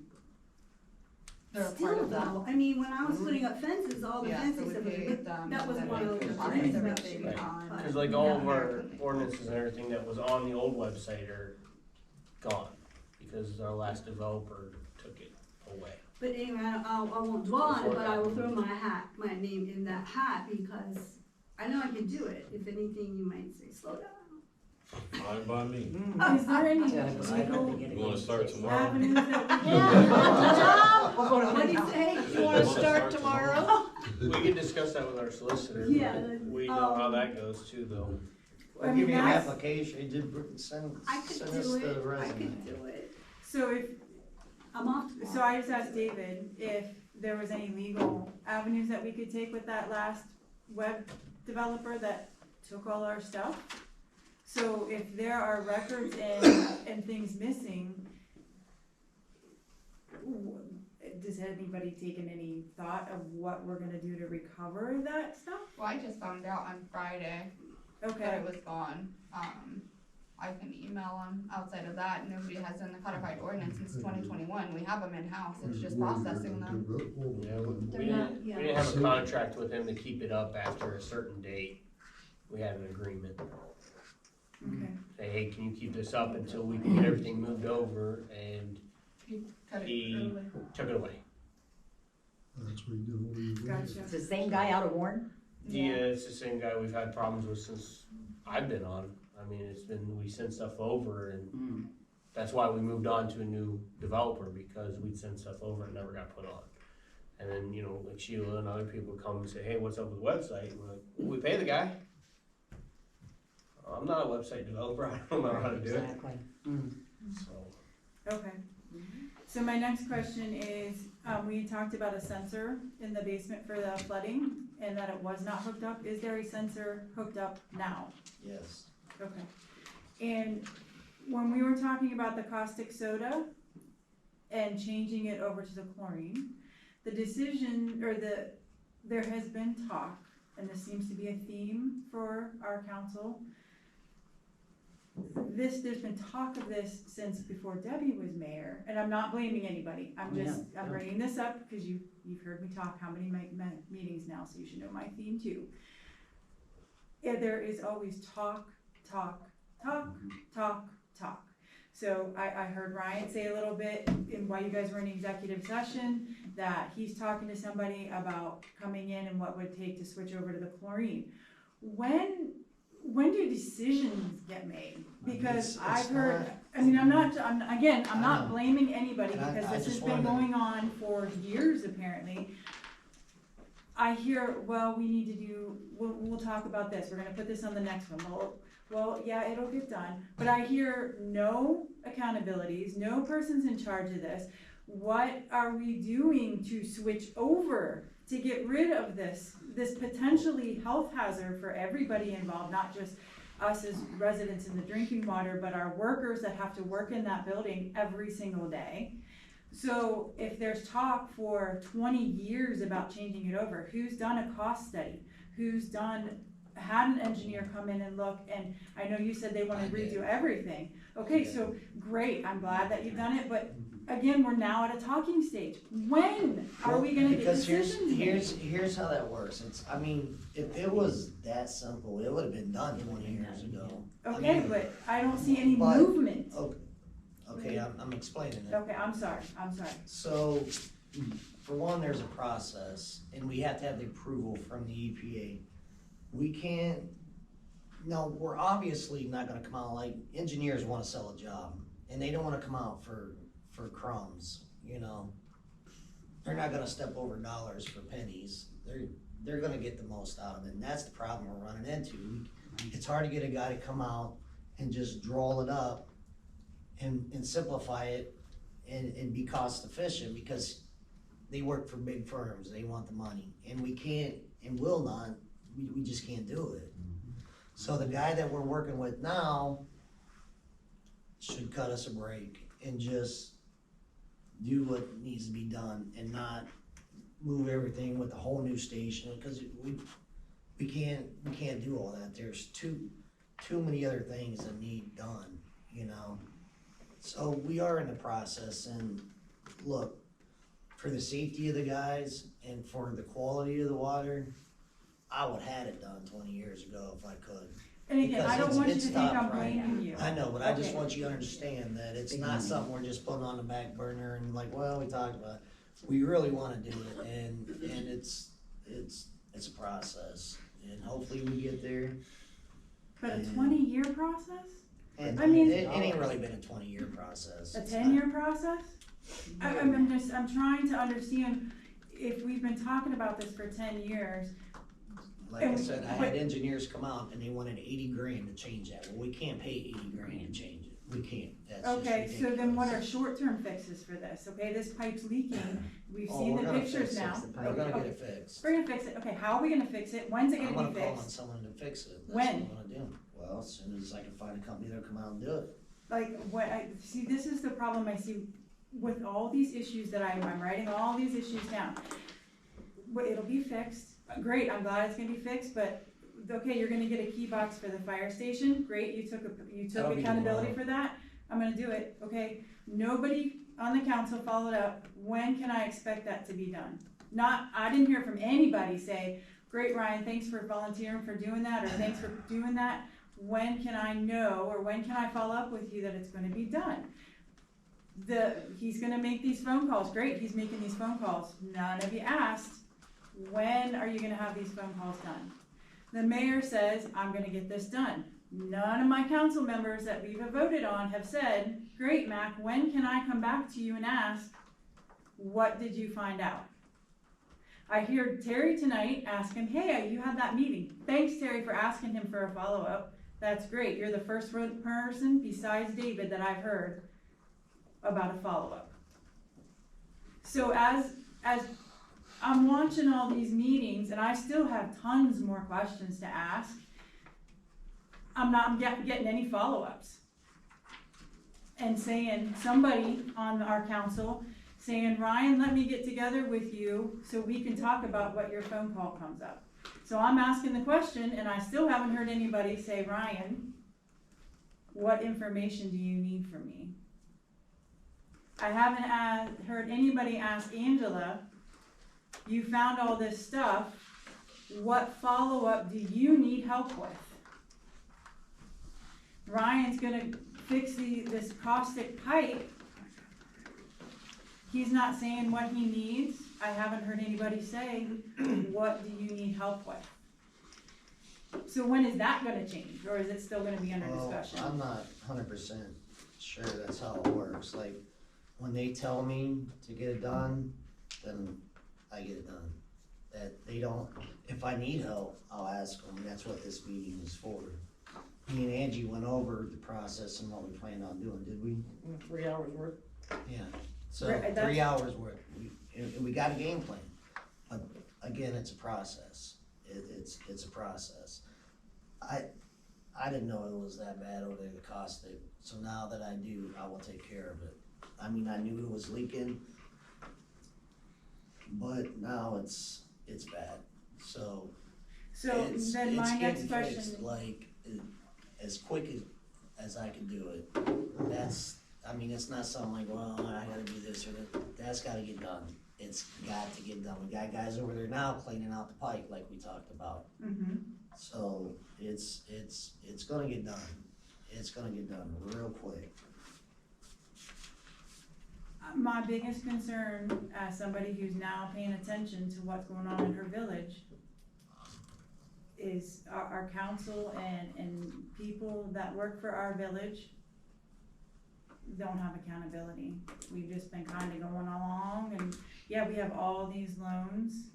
They're a part Still of that. though, I mean, when I was putting up fences, all the Yeah, fencing so stuff we was, paid them, that was and one then of we the paid things them that everything they on. Cause like all of our ordinances and everything that was on the old website are gone, because our last developer took it away. But anyway, I won't dwell on it, but I will throw my name in that hat because I know I can do it. If anything, you might say, slow down. Fine by me. Is there any You legal wanna start tomorrow? avenues that we Yeah, what do you say? You wanna start tomorrow? We can discuss that with our solicitor, Yeah, but we know how that goes too, though. I'll give you an application, you did send I could us do the it, I resume. could do it. So if, I'm off so tomorrow. I just asked David if there was any legal avenues that we could take with that last web developer that took all our stuff. So if there are records and things missing, does anybody taken any thought of what we're gonna do to recover that stuff? Well, I just found out on Friday that Okay, it was gone. I can email them. Outside of that, nobody has done the codified ordinance since 2021. We have them in-house, it's just processing them. Yeah, They're we not- didn't, yeah. we didn't have a contract with him to keep it up after a certain date. We had an agreement. okay. Say, hey, can you keep this up until we can get everything moved over, and He cut it he early. took it away. That's what he did when he was. Gotcha. It's the same guy out of Warren? Yeah, it's the same guy we've had problems with since I've been on. I mean, it's been, we send stuff over, and that's why we moved on to a new developer, because we'd send stuff over and it never got put on. And then, you know, like Sheila and other people come and say, hey, what's up with the website? And we're like, well, we pay the guy. I'm not a website developer, I don't know how to do it, Exactly. so. Okay. So my next question is, we talked about a sensor in the basement for the flooding and that it was not hooked up. Is there a sensor hooked up now? Yes. Okay. And when we were talking about the caustic soda and changing it over to the chlorine, the decision, or there has been talk, and this seems to be a theme for our council. There's been talk of this since before Debbie was mayor, and I'm not blaming anybody. I'm bringing this up because you've heard me talk how many meetings now, so you should know my theme too. Yeah, there is always talk. So I heard Ryan say a little bit while you guys were in executive session that he's talking to somebody about coming in and what would take to switch over to the chlorine. When do decisions get made? Because I've heard, I mean, I'm not blaming anybody because this has been going on for years apparently. I hear, well, we need to do, we'll talk about this, we're gonna put this on the next one. Well, yeah, it'll get done, but I hear no accountabilities, no person's in charge of this. What are we doing to switch over to get rid of this potentially health hazard for everybody involved, not just us as residents in the drinking water, but our workers that have to work in that building every single day? So if there's talk for 20 years about changing it over, who's done a cost study? Who's done had an engineer come in and look, and I know you said they wanna redo everything. Okay, so, great, I'm glad that you've done it, but again, we're now at a talking stage. When are we gonna get Because decisions made? here's how that works. I mean, if it was that simple, it would have been done 20 years ago. Okay, but I don't see any But- movement. Okay, I'm explaining it. Okay, I'm sorry. So, for one, there's a process, and we have to have the approval from the EPA. We can't, no, we're obviously not gonna come out like, engineers wanna sell a job, and they don't wanna come out for crumbs, you know? They're not gonna step over dollars for pennies. They're gonna get the most out of it, and that's the problem we're running into. It's hard to get a guy to come out and just draw it up and simplify it and be cost efficient, because they work for big firms, they want the money, and we can't and will not, we just can't do it. So the guy that we're working with now should cut us a break and just do what needs to be done and not move everything with a whole new station, because we can't do all that. There's too many other things that need done, you know? So we are in the process, and look, for the safety of the guys and for the quality of the water, I would have had it done 20 years ago if I could. And again, I don't Because want you to it's think tough, I'm right? blaming you. I know, but I just Okay. want you to understand that it's not something we're just putting on the back burner and like, well, we talked about it. We really wanna do it, and it's a process, and hopefully we get there. But a 20-year process? And I mean- it ain't really been a 20-year process. A It's 10-year process? I'm trying to understand, if we've been talking about this for 10 years. Like I said, I had engineers come out and they wanted 80 grand to change that. Well, we can't pay 80 grand to change it. We can't. That's just Okay, so then what are ridiculous. short-term fixes for this? Okay, this pipe's leaking, we've Oh, seen we're the gonna pictures fix it. now. We're gonna get Okay, it fixed. we're gonna fix it, okay, how are we gonna fix it? When's it I'm gonna be gonna call on fixed? someone to fix it. That's When? what I'm gonna do. Well, as soon as I can find a company that'll come out and do it. Like, see, this is the problem I see with all these issues that I'm writing all these issues down. But it'll be fixed, great, I'm glad it's gonna be fixed, but, okay, you're gonna get a key box for the fire station, great, you took That'll be accountability tomorrow. for that, I'm gonna do it, okay? Nobody on the council followed up, when can I expect that to be done? I didn't hear from anybody say, great, Ryan, thanks for volunteering for doing that, or thanks for doing that. When can I know, or when can I follow up with you that it's gonna be done? He's gonna make these phone calls, great, he's making these phone calls. None of you asked, when are you gonna have these phone calls done? The mayor says, I'm gonna get this done. None of my council members that we've voted on have said, great, Mac, when can I come back to you and ask, what did you find out? I hear Terry tonight ask him, hey, you had that meeting. Thanks, Terry, for asking him for a follow-up. That's great. You're the first person besides David that I've heard about a follow-up. So as I'm watching all these meetings, and I still have tons more questions to ask, I'm not getting any follow-ups. And saying, somebody on our council saying, Ryan, let me get together with you so we can talk about what your phone call comes up. So I'm asking the question, and I still haven't heard anybody say, Ryan, what information do you need from me? I haven't heard anybody ask Angela, you found all this stuff, what follow-up do you need help with? Ryan's gonna fix this caustic pipe. He's not saying what he needs. I haven't heard anybody say, what do you need help with? So when is that gonna change, or is it still gonna be under discussion? I'm not 100% sure that's how it works. Like, when they tell me to get it done, then I get it done. That they don't, if I need help, I'll ask them. That's what this meeting is for. Me and Angie went over the process and what we planned on doing, did we? 3 hours worth. Yeah, so Right, 3 hours worth, we got a game plan, but again, it's a process, it's a process. I didn't know it was that bad over there, the caustic, so now that I do, I will take care of it. I mean, I knew it was leaking, but now it's bad, so. So It's- then my it's next getting fixed, question, like, as quick as I can do it. That's, I mean, it's not something like, well, I gotta do this or that, that's gotta get done. It's got to get done. We got guys over there now cleaning out the pipe like we talked about. mhm. So it's gonna get done. It's gonna get done real quick. My biggest concern as somebody who's now paying attention to what's going on in her village is our council and people that work for our village don't have accountability. We've just been kinda going along and, yeah, we have all these loans.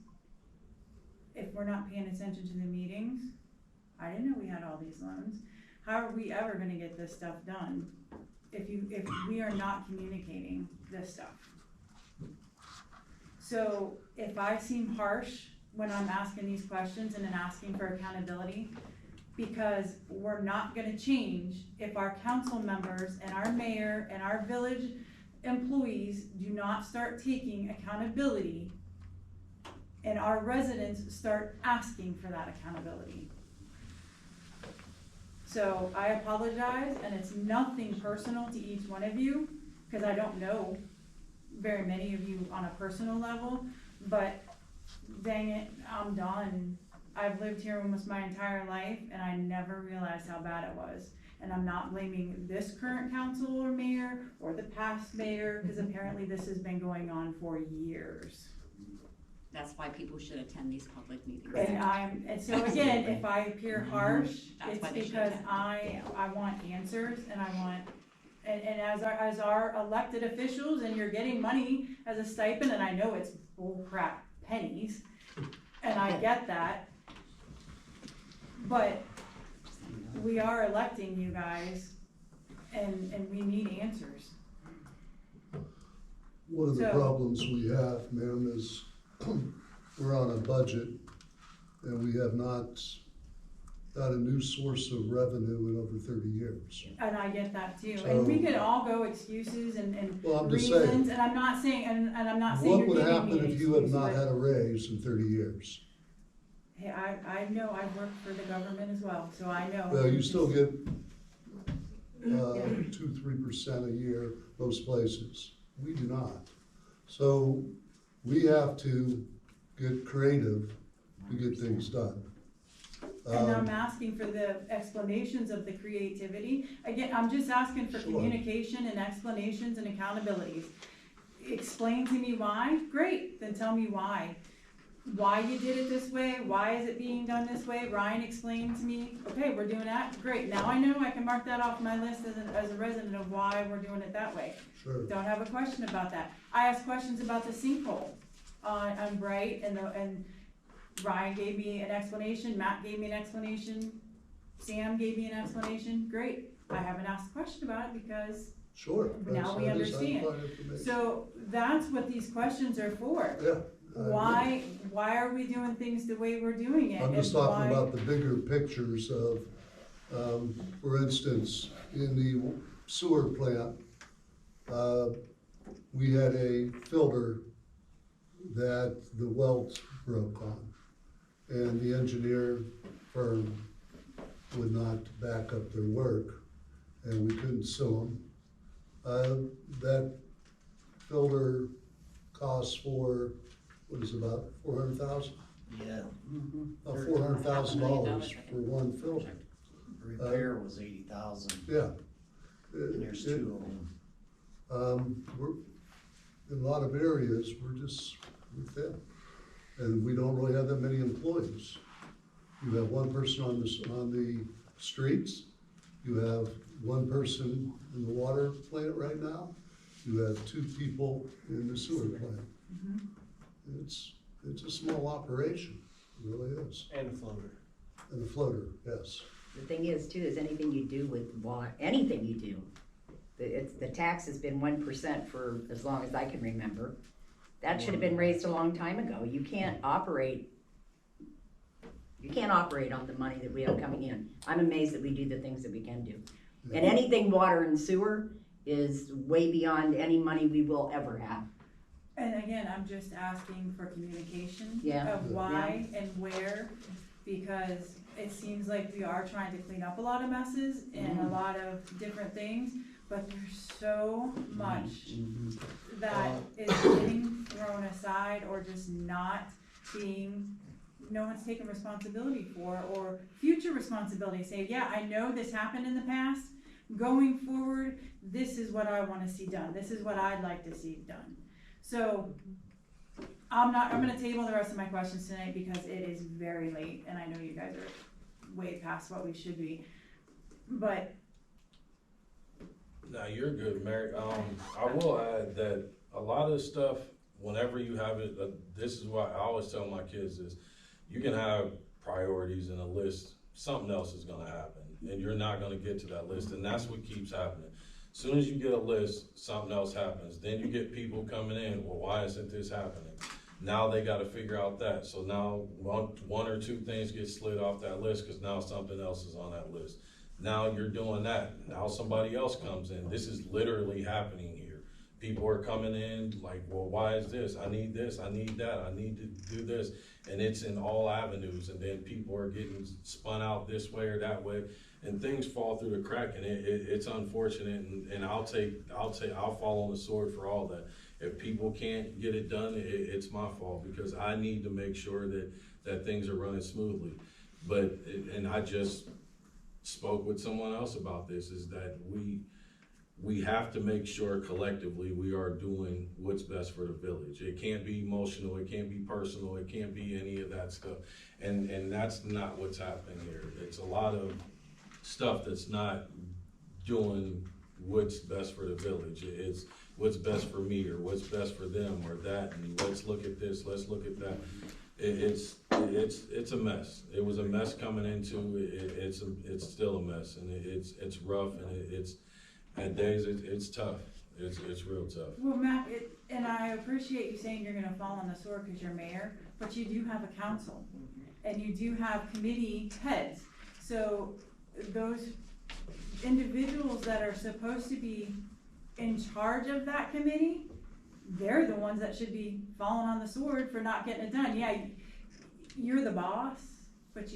If we're not paying attention to the meetings, I didn't know we had all these loans. How are we ever gonna get this stuff done if we are not communicating this stuff? So if I seem harsh when I'm asking these questions and then asking for accountability, because we're not gonna change if our council members and our mayor and our village employees do not start taking accountability and our residents start asking for that accountability. So I apologize, and it's nothing personal to each one of you, because I don't know very many of you on a personal level, but dang it, I'm done. I've lived here almost my entire life, and I never realized how bad it was. And I'm not blaming this current council or mayor or the past mayor, because apparently this has been going on for years. That's why people should attend these public meetings. And so again, if I appear harsh, That's it's why they should because attend. I want answers and I want, and as our elected officials, and you're getting money as a stipend, and I know it's bull crap pennies, and I get that. But we are electing you guys and we need answers. One of the So- problems we have, ma'am, is we're on a budget and we have not got a new source of revenue in over 30 years. And I get that too, So- and we could all go excuses and Well, I'm just saying. reasons, and I'm not saying, and I'm not saying What you're would giving happen me an if you had excuse, not but- had a raise in 30 years? Hey, I know, I've worked for the government as well, so I know. Well, you still get 2-3% a year, most places. We do not. So we have to get creative to get things done. And I'm asking for the explanations of the creativity. Again, I'm just asking for Sure. communication and explanations and accountabilities. Explain to me why, great, then tell me why. Why you did it this way, why is it being done this way? Ryan explained to me, okay, we're doing that, great, now I know I can mark that off my list as a resident of why we're doing it that way. Sure. Don't have a question about that. I asked questions about the sinkhole on Bright, and Ryan gave me an explanation, Matt gave me an explanation, Sam gave me an explanation, great. I haven't asked a question about it because, Sure. Now we That is understand. identified information. so that's what these questions are for. Yeah. Why are we doing things the way we're doing it? I'm just and talking why- about the bigger pictures of, for instance, in the sewer plant, we had a filter that the welt broke on. And the engineer firm would not back up their work, and we couldn't sue them. That filter costs what is it, about $400,000? Yeah. About $400,000 for one filter. Repair was 80,000, Yeah. and there's two of them. We're, in a lot of areas, we're thin. And we don't really have that many employees. You have one person on the streets, you have one person in the water plant right now, you have 2 people in the sewer plant. It's a small operation, it really is. And a floater. And a floater, yes. The thing is too, is anything you do with anything you do, the tax has been 1% for as long as I can remember. That should have been raised a long time ago. You can't operate on the money that we have coming in. I'm amazed that we do the things that we can do. And anything water and sewer is way beyond any money we will ever have. And again, I'm just asking for communication Yeah. of why and where. because it seems like we are trying to clean up a lot of messes and a lot of different things, but there's so much that is getting thrown aside or just not being, no one's taking responsibility for, or future responsibility. Say, yeah, I know this happened in the past. Going forward, this is what I want to see done. This is what I'd like to see done. So I'm gonna table the rest of my questions tonight because it is very late and I know you guys are way past what we should be. But Now, you're good, Mary. I will add that a lot of stuff, whenever you have it, this is why I always tell my kids is, you can have priorities in a list, something else is gonna happen, and you're not gonna get to that list, and that's what keeps happening. As soon as you get a list, something else happens. Then you get people coming in, well, why isn't this happening? Now they gotta figure out that. So now one or two things get slid off that list because now something else is on that list. Now you're doing that. Now somebody else comes in. This is literally happening here. People are coming in like, well, why is this? I need this, I need that, I need to do this. And it's in all avenues. And then people are getting spun out this way or that way. And things fall through the crack, and it's unfortunate, and I'll fall on the sword for all that. If people can't get it done, it's my fault, because I need to make sure that things are running smoothly. But, and I just spoke with someone else about this, is that we have to make sure collectively we are doing what's best for the village. It can't be emotional, it can't be personal, it can't be any of that stuff. And that's not what's happening here. It's a lot of stuff that's not doing what's best for the village. It's what's best for me, or what's best for them, or that, and let's look at this, let's look at that. It's a mess. It was a mess coming into it. It's still a mess, and it's rough, and it's at days it's tough. It's real tough. well, Matt, and I appreciate you saying you're gonna fall on the sword because you're mayor, but you do have a council and you do have committee heads. So those individuals that are supposed to be in charge of that committee, they're the ones that should be falling on the sword for not getting it done. Yeah, you're the boss, but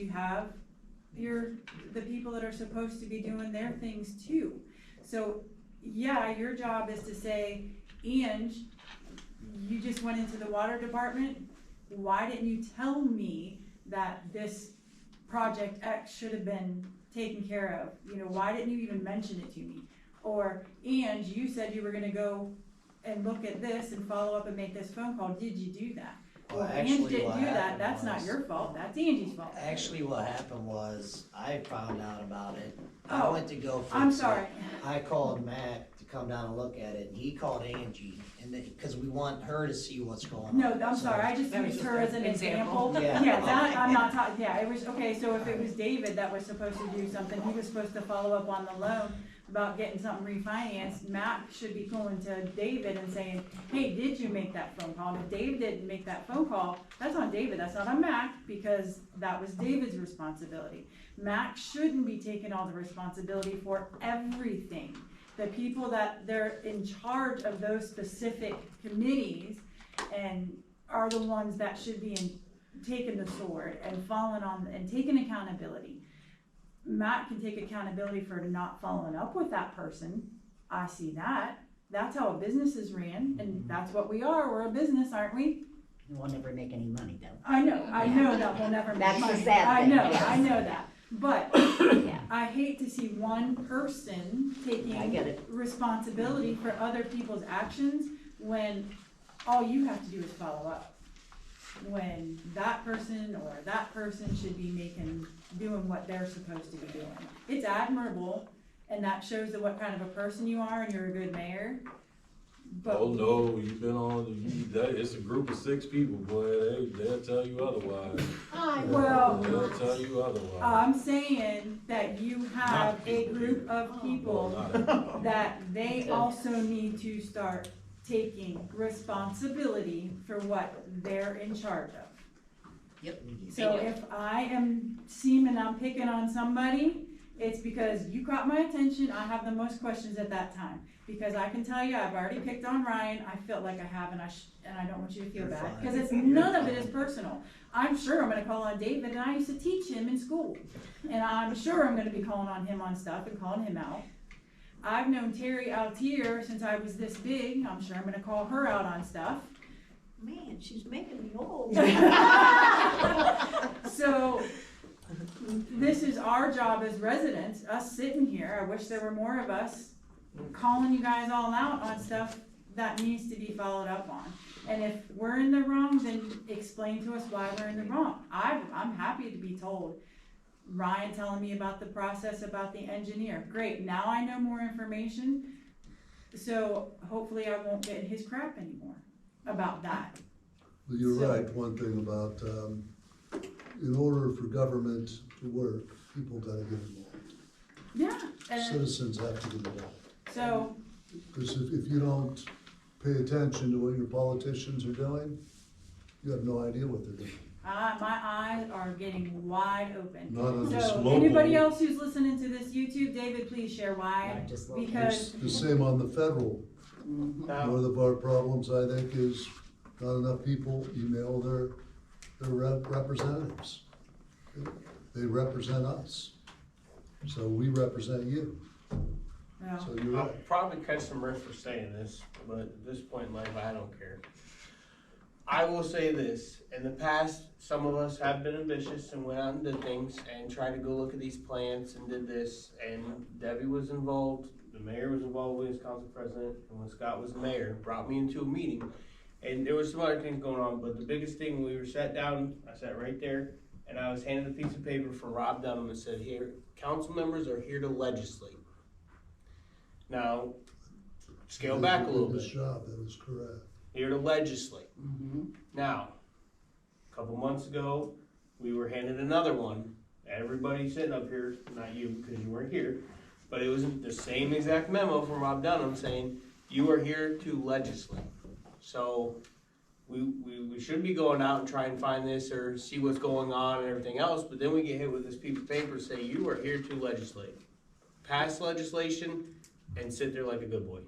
the people that are supposed to be doing their things too. So yeah, your job is to say, Ange, you just went into the water department. Why didn't you tell me that this project X should have been taken care of? You know, why didn't you even mention it to me? Or, Ange, you said you were gonna go and look at this and follow up and make this phone call. Did you do that? Well, Ange actually, didn't what do that. happened That's not was- your fault. That's Angie's fault. Actually, what happened was, I found out about it. I Oh, went to go fix it. I'm sorry. I called Matt to come down and look at it, and he called Angie, and because we want her to see what's going on. No, I'm So- sorry, I just That was used just her as an an example. example. Yeah. Yeah, that, I'm not talking, yeah, it was, okay, so if it was David that was supposed to do something, he was supposed to follow up on the loan about getting something refinanced. Matt should be going to David and saying, hey, did you make that phone call? And if David didn't make that phone call, that's on David, that's not on Matt, because that was David's responsibility. Matt shouldn't be taking all the responsibility for everything. The people that they're in charge of those specific committees and are the ones that should be taking the sword and falling on and taking accountability. Matt can take accountability for not following up with that person. I see that. That's how a business is ran, and that's what we are. We're a business, aren't we? We'll never make any money though. I know that we'll never make That's the money. sad thing. I know that. But Yeah. I hate to see one person I get taking it. responsibility for other people's actions when all you have to do is follow up. When that person should be doing what they're supposed to be doing. It's admirable, and that shows that what kind of a person you are, and you're a good mayor. But Oh no, you've been on. It's a group of 6 people, boy. They'll tell you otherwise. well, They'll tell you otherwise. I'm saying that you have Not a people, group yeah. of people Well, not everybody. that they also need to start taking responsibility for what they're in charge of. Yep. So if I am seeming I'm picking on somebody, It's because you caught my attention, I have the most questions at that time. Because I can tell you, I've already picked on Ryan, I felt like I have, and I don't want you to feel You're bad. fine. Because it's, none of it is personal. I'm sure I'm gonna call on David, and I used to teach him in school. And I'm sure I'm gonna be calling on him on stuff and calling him out. I've known Terry Altier since I was this big, I'm sure I'm gonna call her out on stuff. Man, she's making me old. So, this is our job as residents, us sitting here, I wish there were more of us calling you guys all out on stuff that needs to be followed up on. And if we're in the wrong, then explain to us why we're in the wrong. I'm happy to be told. Ryan telling me about the process about the engineer, great, now I know more information, so hopefully I won't get in his crap anymore about that. Well, you're So- right, one thing about, in order for government to work, people gotta get involved. Yeah, and Citizens have to get involved. so, Because if you don't pay attention to what your politicians are doing, you have no idea what they're doing. my eyes are getting wide open. Not on this So, local. anybody else who's listening to this YouTube, David, please share why, Not just local. because, It's the same on the federal. Now, One of our problems, I think, is not enough people email their representatives. They represent us, so we represent you, well, so you're I'll right. probably catch some riff for saying this, but at this point in life, I don't care. I will say this, in the past, some of us have been ambitious and went out and did things and tried to go look at these plants and did this, and Debbie was involved, the mayor was involved with his council president, and when Scott was the mayor, brought me into a meeting, and there was some other things going on, but the biggest thing, we were sat down, I sat right there, and I was handed a piece of paper from Rob Dunham and said, here, council members are here to legislate. Now, scale back a little This bit. job, that is correct. Here to legislate. Now, a couple months ago, we were handed another one. Everybody sitting up here, not you because you weren't here, but it was the same exact memo from Rob Dunham saying, you are here to legislate. So we should be going out and try and find this or see what's going on and everything else, but then we get hit with this piece of paper saying, you are here to legislate. Pass legislation and sit there like a good boy.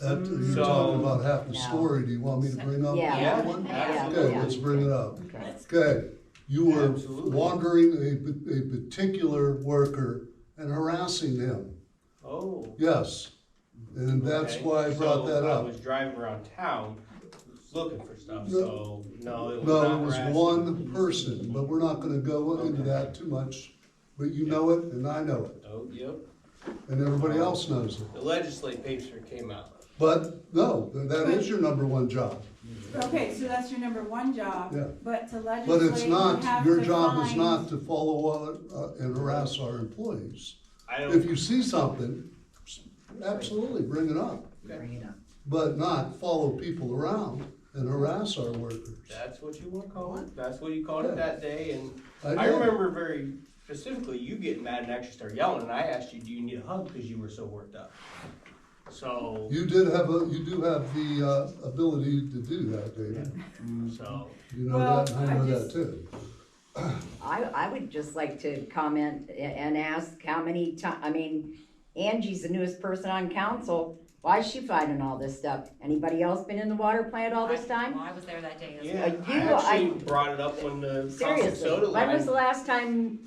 That, you're So- talking about half the No. story, do you want me to bring up Yeah. that one? Yeah. Okay, let's bring it up. Okay. Okay, you were Absolutely. wandering a particular worker and harassing him. Oh. Yes, and that's Okay. why I brought So that I up. was driving around town looking for stuff, No. so no, it was No, not it was harassing. one person, but we're not gonna go into that too much. But you know it and I know it, Oh, yep. and everybody else knows it. The legislate paper came out. But, no, that is your number one job. okay, so that's your number one job, Yeah. but to legislate, But it's you not, have your to job is find- not to follow and harass our employees. I If don't, you see something, absolutely, bring it up, Bring it up. but not follow people around and harass our workers. that's what you wanna call it, that's what you called it that day, and I did. remember very specifically you getting mad and actually started yelling, and I asked you, do you need a hug, because you were so worked up. So, You do have the ability to do that, David. so, You know Well, that, and I I know just- that too. I would just like to comment and ask how many times, I mean, Angie's the newest person on council. Why is she finding all this stuff? Anybody else been in the water plant all this time? Well, I was there that day as well. yeah, you- I actually brought it up when the caustic Seriously, soda when was the line. last time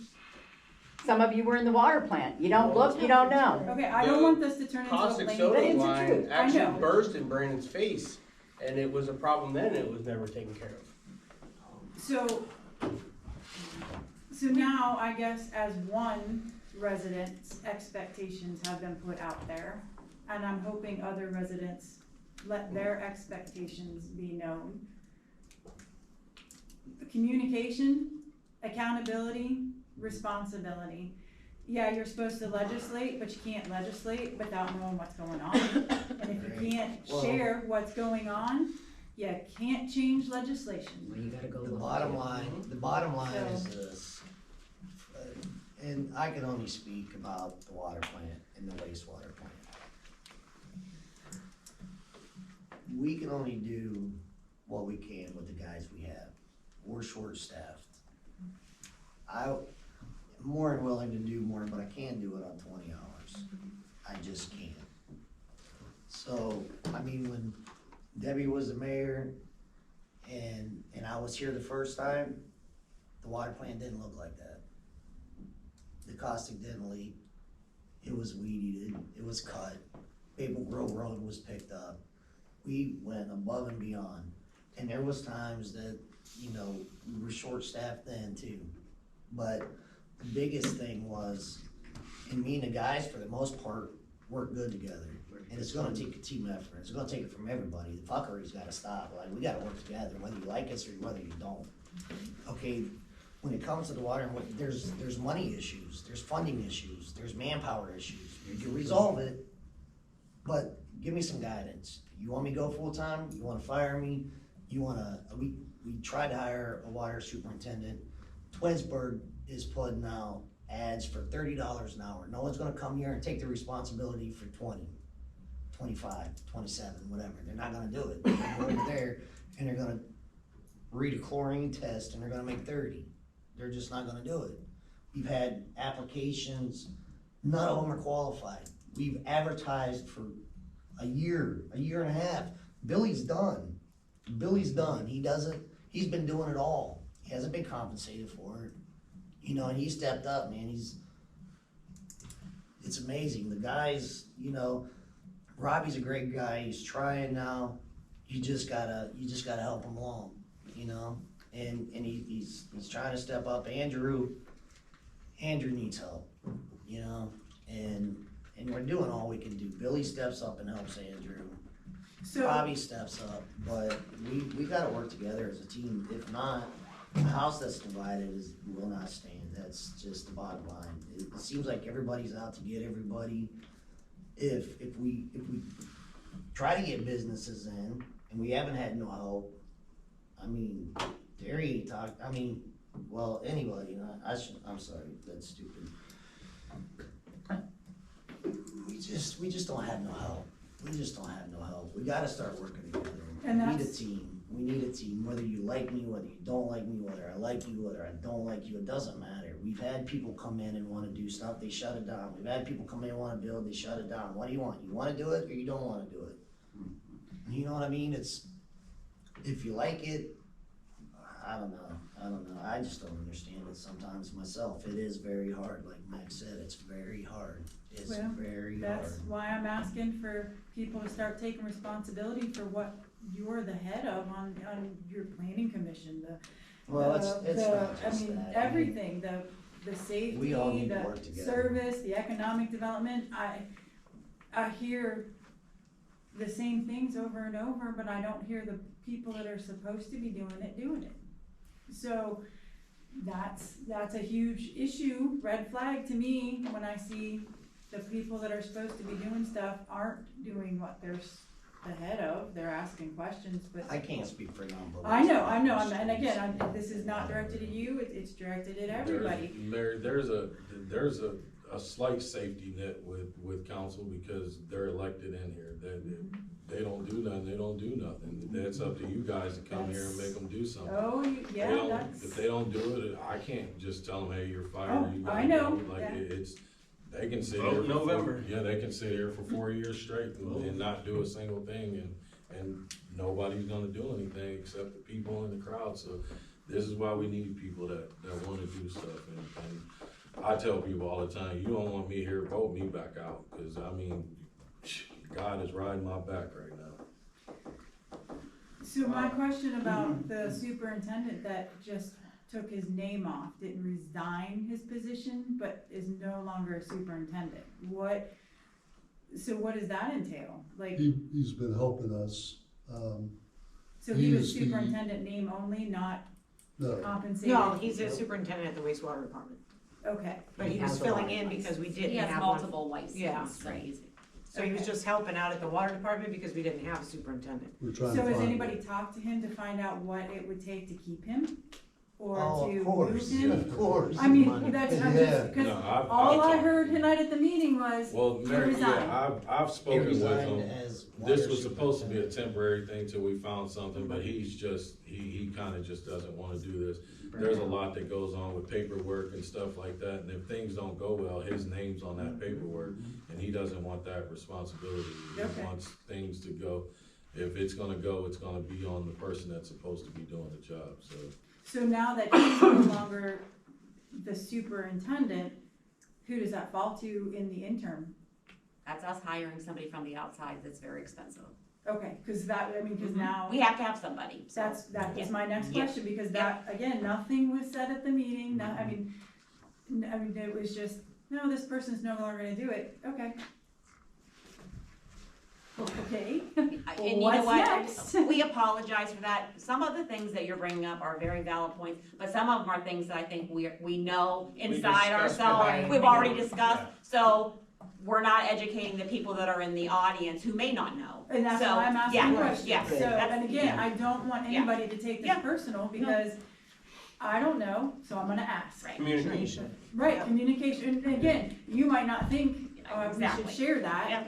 some of you were in the water plant? You don't look, you don't know. Okay, I don't want this to turn into a Caustic blame. soda But it's the line truth. I actually know. burst in Brandon's face, and it was a problem then, and it was never taken care of. So now, I guess, as one resident's expectations have been put out there, and I'm hoping other residents let their expectations be known. Communication, accountability, responsibility. Yeah, you're supposed to legislate, but you can't legislate without knowing what's going on. And if you can't Well- share what's going on, you can't change legislation. Well, you gotta go The look. bottom line is So- this, and I can only speak about the water plant and the wastewater plant. We can only do what we can with the guys we have. We're short-staffed. more than willing to do more, but I can't do it on 20 hours. I just can't. So, I mean, when Debbie was the mayor and I was here the first time, the water plant didn't look like that. The caustic didn't leak. It was weed eated. It was cut. Maple Grove Road was picked up. We went above and beyond. And there was times that, you know, we were short-staffed then too. But the biggest thing was, and me and the guys, for the most part, work good together. And it's gonna take a team effort. It's gonna take it from everybody. The fuckery's gotta stop. Like, we gotta work together, whether you like us or whether you don't. Okay, when it comes to the water, there's money issues, there's funding issues, there's manpower issues. You can resolve it, but give me some guidance. You want me to go full-time? You wanna fire me? You wanna, we tried to hire a water superintendent. Twinsburg is putting out ads for $30 an hour. No one's gonna come here and take the responsibility for 20, 25, 27, whatever. They're not gonna do it. They're gonna go over there and they're gonna read a chlorine test and they're gonna make 30. They're just not gonna do it. We've had applications, none of them are qualified. We've advertised for a year and a half. Billy's done. He's been doing it all. He hasn't been compensated for it. You know, and he stepped up, man. It's amazing. The guys, you know, Robbie's a great guy. He's trying now. You just gotta help him along, you know? And he's trying to step up. Andrew needs help, you know? And we're doing all we can do. Billy steps up and helps Andrew. So, Bobby steps up, but we gotta work together as a team. If not, a house that's divided will not stand. That's just the bottom line. It seems like everybody's out to get everybody. If we try to get businesses in and we haven't had no help, I mean, Terry talked, I mean, well, anybody, I'm sorry, that's stupid. We just don't have no help. We gotta start working together. And We need a team, whether you like me, whether you don't like me, whether I like you, whether I don't like you, it doesn't matter. We've had people come in and wanna do stuff, they shut it down. We've had people come in and wanna build, they shut it down. What do you want? You wanna do it or you don't wanna do it? You know what I mean? If you like it, I don't know. I just don't understand it sometimes myself. It is very hard, like Max said, it's very hard. It's very hard. that's why I'm asking for people to start taking responsibility for what you're the head of on your planning commission, it's not just that. everything, the safety, We all need to work together. service, the economic development. I hear the same things over and over, but I don't hear the people that are supposed to be doing it. So that's a huge issue, red flag to me, when I see the people that are supposed to be doing stuff aren't doing what they're the head of. They're asking questions, but I can't speak for them, but. I know, and again, this is not directed at you, it's directed at everybody. Mary, there's a slight safety net with council because they're elected in here. They don't do nothing. That's up to you guys to come here and make them do something. Oh, yeah, that's. If they don't do it, I can't just tell them, hey, you're fired. Oh, You gotta I know, go. Like, yeah. they can sit Vote here. November. They can sit here for 4 years straight and not do a single thing, and nobody's gonna do anything except the people in the crowd. So this is why we need people that wanna do stuff. And I tell people all the time, you don't want me here, vote me back out, cause I mean, God is riding my back right now. So my question about the superintendent that just took his name off, didn't resign his position, but is no longer a superintendent. So what does that entail? Like, He's been helping us. so he was superintendent name only, not No, compensated? No, he's a superintendent at the wastewater department, Okay, but he was filling in because we didn't He has have one. multiple licenses, Yeah. right? So he was just helping out at the water department because we didn't have a superintendent. we're trying to so find. has anybody talked to him to find out what it would take to keep him? Or Oh, to of move course, him? of course. I mean, that's, I'm Yeah. just, cause No, all I heard tonight at the meeting was, Well, Mary, resign. I've He spoken with resigned him. as This water was supposed to be a superintendent. temporary thing till we found something, but he's just, he kinda just doesn't wanna do this. There's a lot that goes on with paperwork and stuff like that, and if things don't go well, his name's on that paperwork, and he doesn't want that responsibility. He Okay. wants things to go, if it's gonna go, it's gonna be on the person that's supposed to be doing the job, so. So now that he's no longer the superintendent, who does that fall to in the interim? That's us hiring somebody from the outside that's very expensive. Okay, cause that, I mean, cause now. We have to have somebody. So. That was my next Yeah. question, because that, again, nothing was said at the meeting, I mean, it was just, no, this person's no longer gonna do it, okay. Okay, And well, you know what's what? next? We apologize for that. Some of the things that you're bringing up are very valid points, but some of them are things that I think we know inside discussed ourselves. behind We've the already doors. discussed, Yeah. so we're not educating the people that are in the audience who may not know. And that's So, why I'm asking yeah, questions, yeah, so, that's- and again, I don't want Yeah. anybody to take this Yeah. personal, because I don't know, so I'm gonna ask. Right. Communication. Right, communication, and again, you might not think, we Exactly. should share that, Yeah.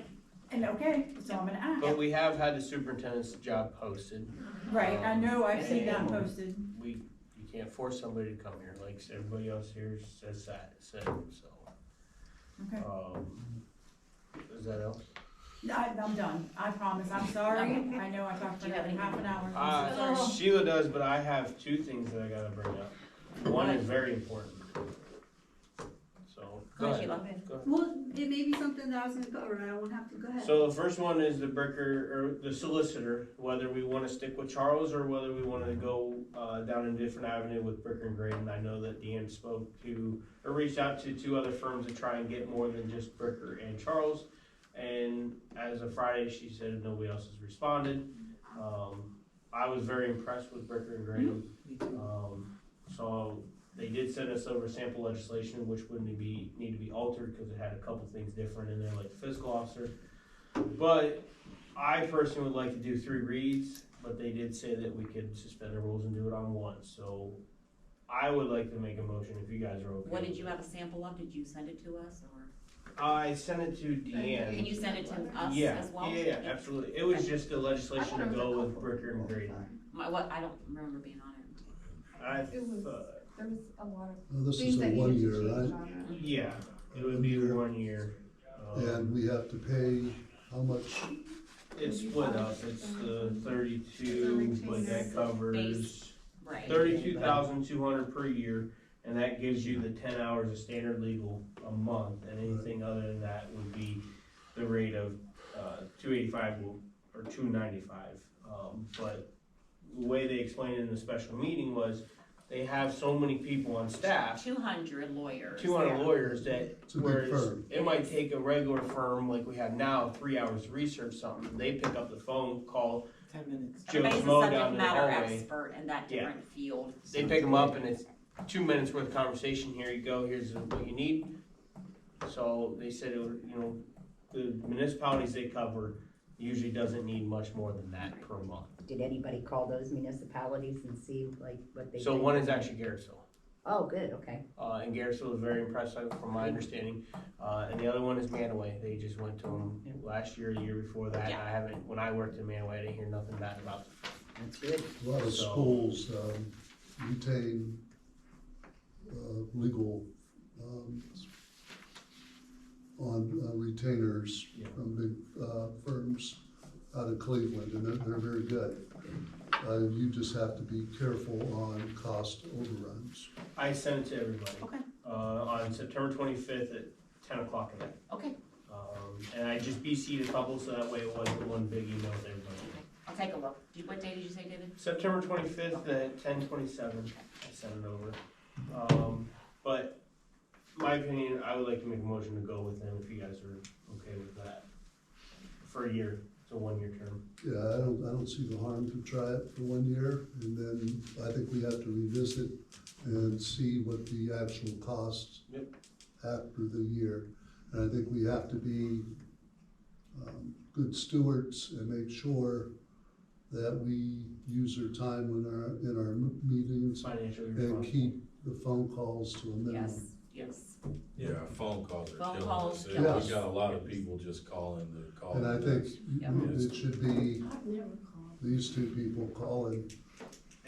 and okay, so I'm gonna ask. But we have had the superintendent's job posted. Right, I know, I've seen that And posted. you can't force somebody to come here, like everybody else here said, so. Okay. Does that help? I'm done, I promise, I'm sorry, I know I talked for Do you have another half an hour. Sheila does, but I have two things that I gotta bring up. One is very important. So, Go ahead, Sheila. Go ahead. Well, it may be something that I was gonna cover, and I won't have to, go ahead. So the first one is the Bricker, or the solicitor, whether we wanna stick with Charles or whether we wanna go, down a different avenue with Bricker and Graydon. I know that Deanne spoke to, or reached out to two other firms to try and get more than just Bricker and Charles. And as of Friday, she said nobody else has responded. I was very impressed with Bricker and Graydon. So they did send us over sample legislation, which would need to be altered because it had a couple things different in there, like the fiscal officer. But I personally would like to do 3 reads, but they did say that we could suspend the rules and do it on 1. So I would like to make a motion if you guys are okay. What did you have a sample of? Did you send it to us, or? I sent it to Deanne. Can you send it to us Yeah, as well? yeah, absolutely. It was just the legislation to go with Bricker and Graydon. I don't remember being on it. I It was- thought, There was a lot of Well, this things is a that 1 needed year, to change right? on it. yeah, it would be 1 year. And we have to pay how much? It's split up. It's the 32, but that covers Right. 32,200 per year, and that gives you the 10 hours of standard legal a month, and anything other than that would be the rate of $285 or $295. But the way they explained it in the special meeting was they have so many people on staff, 200 lawyers. 200 lawyers, that It's a big whereas firm. it might take a regular firm like we have now 3 hours to research something, they pick up the phone, call 10 minutes. Joe Everybody's a Schmo subject down the matter hallway. expert in that Yeah. different field. They pick them up and it's 2 minutes worth of conversation. Here you go. Here's what you need. So they said, the municipalities they cover usually doesn't need much more than that per month. Did anybody call those municipalities and see like what they? So think? one is actually Garrettsville. Oh, good, okay. And Garrettsville was very impressed from my understanding. And the other one is Manaway. They just went to them last year, the year before that. Yeah. I haven't, when I worked in Manaway, I didn't hear nothing bad about them. That's good. A lot of So- schools retain legal on retainers Yeah. from big firms out of Cleveland, and they're very good. You just have to be careful on cost overruns. I sent it to everybody. Okay. On September 25th at 10 o'clock at night. Okay, And I just BC'd a couple, so that way it wasn't one big email to everybody. I'll take a look. What day did you say, David? September 25th at 10:27, I sent it over. But my opinion, I would like to make a motion to go with them if you guys are okay with that. For a year, it's a 1-year term. Yeah, I don't see the harm to try it for 1 year, and then I think we have to revisit and see what the actual costs Yep. after the year. And I think we have to be good stewards and make sure that we use our time in our meetings Financially and responsible. keep the phone calls to a minimum. Yes. Yeah, phone calls are Phone killing calls us. kill We us. got a lot of people just calling to call. And I think Yeah. it should be these 2 people calling.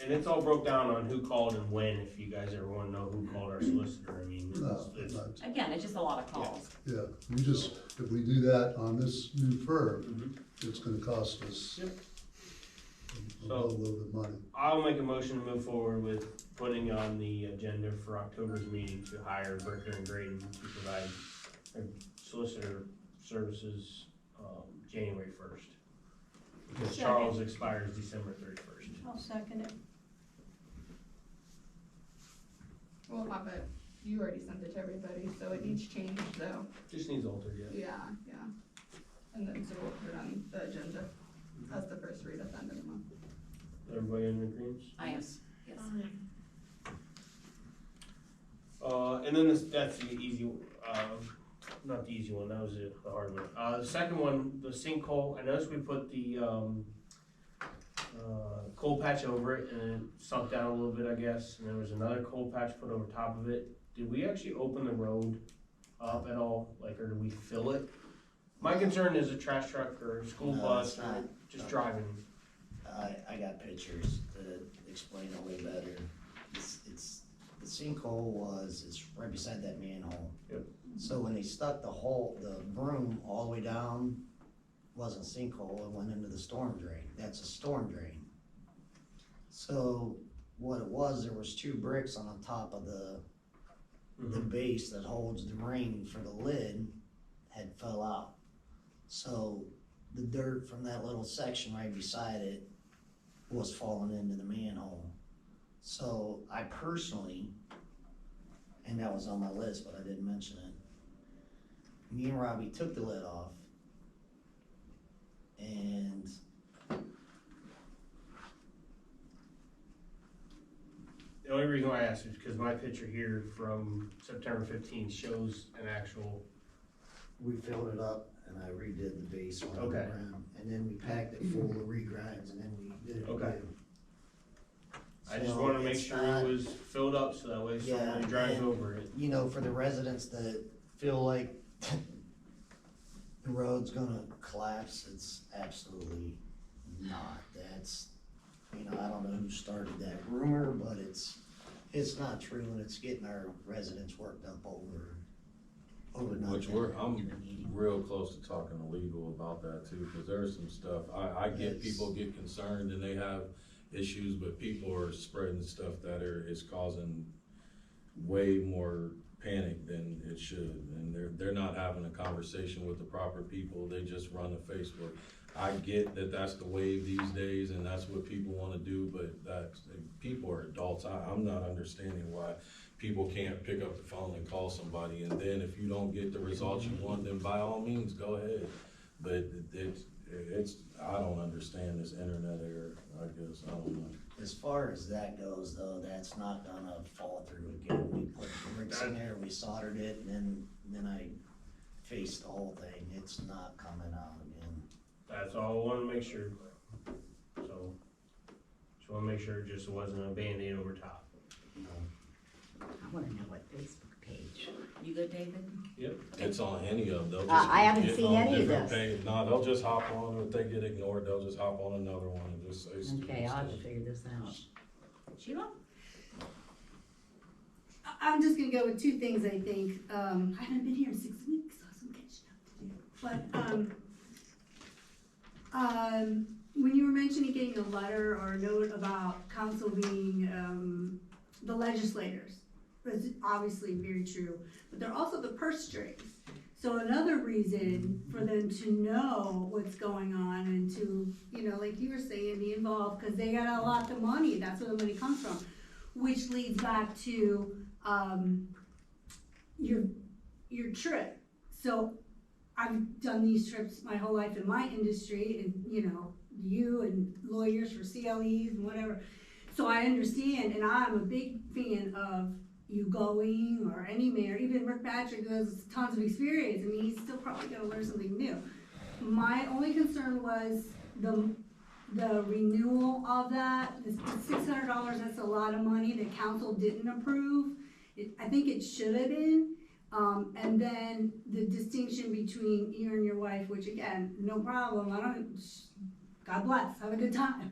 And it's all broke down on who called and when, if you guys ever wanna know who called our solicitor, I mean, it's, Again, it's just a lot of calls. Yeah, we just, if we do that on this new firm, it's gonna cost us Yep. a little bit of money. I'll make a motion to move forward with putting on the agenda for October's meeting to hire Bricker and Graydon to provide solicitor services, January 1st. Because Second. Charles expires December 31st. I'll second it. We'll have it, you already sent it to everybody, so it needs changed though. Just needs altered, yeah. Yeah. And then so we'll put it on the agenda as the first read at the end of the month. Everybody in agreement? I am, yes. And then that's the easy, not the easy one, that was the hard one. The second one, the sinkhole, I noticed we put the, coal patch over it and it sunk down a little bit, I guess, and there was another coal patch put over top of it. Did we actually open the road up at all, like, or did we fill it? My concern is a trash truck or a school No, bus it's or not. just driving. I got pictures to explain it way better. It's, the sinkhole it's right beside that manhole. Yep. So when they stuck the broom all the way down, wasn't a sinkhole, it went into the storm drain. That's a storm drain. So what it was, there was 2 bricks on the top of the base that holds the ring for the lid had fell out. So the dirt from that little section right beside it was falling into the manhole. So I personally, and that was on my list, but I didn't mention it, me and Robbie took the lid off, and The only reason why I asked is because my picture here from September 15th shows an actual. we filled it up and I redid the base around, Okay. and then we packed it full of regrinds and then we did it Okay. again. I just So wanted to make it's sure not- it was filled up so that way Yeah, somebody drives and, over it. You know, for the residents that feel like the road's gonna collapse, it's absolutely not. That's, I don't know who started that rumor, but it's not true, and it's getting our residents worked up over Which nothing. I'm real close to talking to legal about that too, cause there's some stuff, I get people get concerned and they have issues, but people are spreading stuff that is causing way more panic than it should, and they're not having a conversation with the proper people, they just run to Facebook. I get that that's the wave these days and that's what people wanna do, but people are adults, I'm not understanding why people can't pick up the phone and call somebody, and then if you don't get the results you want, then by all means, go ahead. But it's, I don't understand this internet era, I guess, I don't know. As far as that goes, though, that's not gonna fall through again. We put bricks in there, we soldered it, and then I faced the whole thing. It's not coming out again. That's all I wanted to make sure. So, just wanna make sure it just wasn't a Band-Aid over top. I wanna know what Facebook page. You good, David? Yep. It's on any of them, they'll just. I haven't keep getting seen on any of different this. pages. No, they'll just hop on, if they get ignored, they'll just hop on another one and just say stupid Okay, I'll have to stuff. figure this out. Sheila? I'm just gonna go with 2 things, I think. I haven't been here in 6 weeks, so some catching up to do. But, when you were mentioning getting a letter or a note about council being, the legislators, that's obviously very true, but they're also the purse strings. So another reason for them to know what's going on and to, like you were saying, be involved, because they got a lot of money, that's where the money comes from. Which leads back to, your trip. So I've done these trips my whole life in my industry, and you and lawyers for CLEs and whatever. So I understand, and I'm a big fan of you going, or any mayor, even Rick Patrick, who has tons of experience. I mean, he's still probably gonna learn something new. My only concern was the renewal of that. The $600, that's a lot of money that council didn't approve. I think it should have been. And then the distinction between you and your wife, which again, no problem, God bless, have a good time.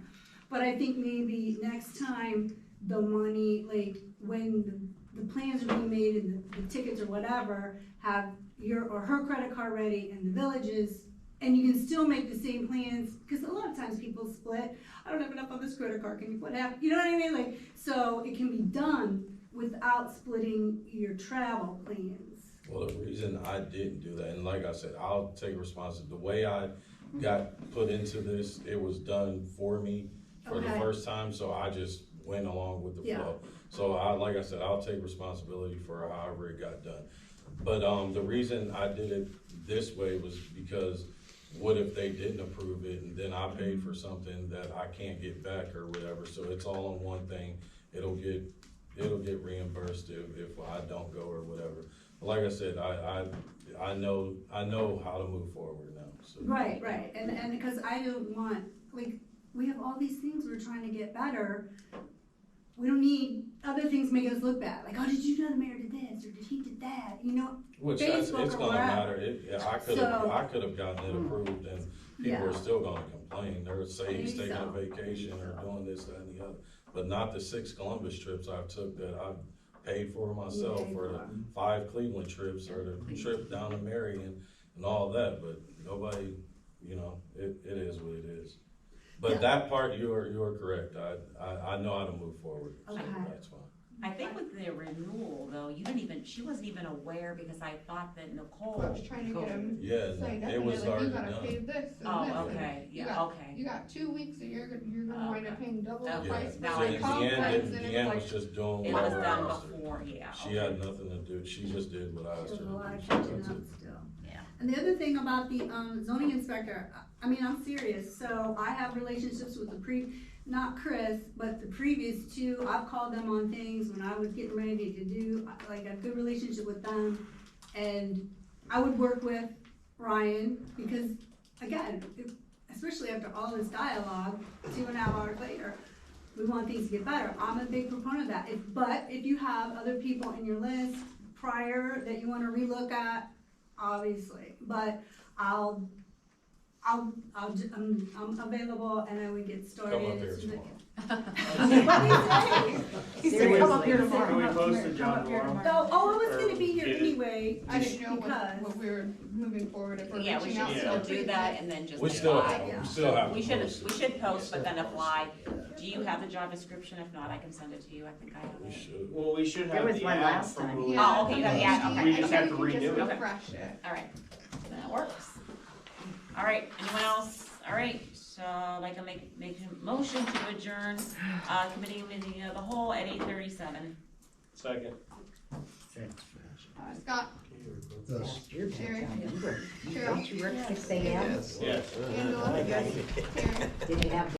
but I think maybe next time, the money, like, when the plans are being made and the tickets or whatever, have your or her credit card ready and the villages, and you can still make the same plans, because a lot of times people split, I don't have enough on this credit card, can you put half, you know what I mean, like, so it can be done without splitting your travel plans. Well, the reason I didn't do that, and like I said, I'll take responsibility, the way I got put into this, it was done for me for the Okay. first time, so I just went along with the Yeah. flow. So like I said, I'll take responsibility for however it got done. But, the reason I did it this way was because what if they didn't approve it and then I paid for something that I can't get back or whatever, so it's all on one thing, it'll get reimbursed if I don't go or whatever. But like I said, I know how to move forward now, so. Right, and because I don't want, like, we have all these things we're trying to get better. We don't need other things make us look bad, like, oh, did you know the mayor did this, or did he did that, you know? Which Facebook it's or gonna wherever. matter, I could have gotten it approved and people Yeah. are still gonna complain, they'll say he's Maybe taking a so. vacation or doing this, that and the other. But not the 6 Columbus trips I've took that I've paid for myself, paid or the for. 5 Cleveland trips, or the trip down to Marion and all that, but nobody, you know, it is what it is. But Yeah. that part, you're correct, I know how to move forward, so Okay. that's fine. I think with the renewal though, she wasn't even aware because I thought that Nicole. I was trying to get him Yeah, signed up, it and was they're like, you already gotta done. pay this and this. Oh, and okay, you yeah, got- okay. You got 2 weeks, and you're gonna wind up paying double the Okay. price Now for I the understand. conference, and Deanne it's was like, just doing It was whatever I done asked her. before, yeah. She okay. had nothing to do, she just did what I asked her There's to a do. lot of so catching that's up it. still. Yeah. And the other thing about the, zoning inspector, I mean, I'm serious, so I have relationships with not Chris, but the previous 2, I've called them on things when I was getting ready to do, like, a good relationship with them. And I would work with Ryan, because, again, especially after all this dialogue, 2.5 hours later, we want things to get better. I'm a big proponent of that. But if you have other people in your list prior that you wanna relook at, obviously, but I'm available and I would get started. Come up here as soon as I tomorrow. can. He said, come up here Can tomorrow. we post the job tomorrow? No, I was gonna be here Or get it- anyway, I didn't know because. what we were moving forward, if we're Yeah, we reaching should out to still the do that and then just We still apply. have We to should, post it. we should post, but then apply. Do you have the job description? If not, I can send it to you. I think I have We it. should. Well, we should There have was the one ad last from time. when we- Oh, okay, you have the ad, okay. We just have to I think you renew just it. refresh it. All right, that works. All right, anyone else? All right, so I'd like to make a motion to adjourn, committee meeting of the whole at 8:37. Second. Scott, Yes. You're Sherry. remember. Cheryl. Don't you work 6 a.m.? Yes. Angela, Karen. Did you have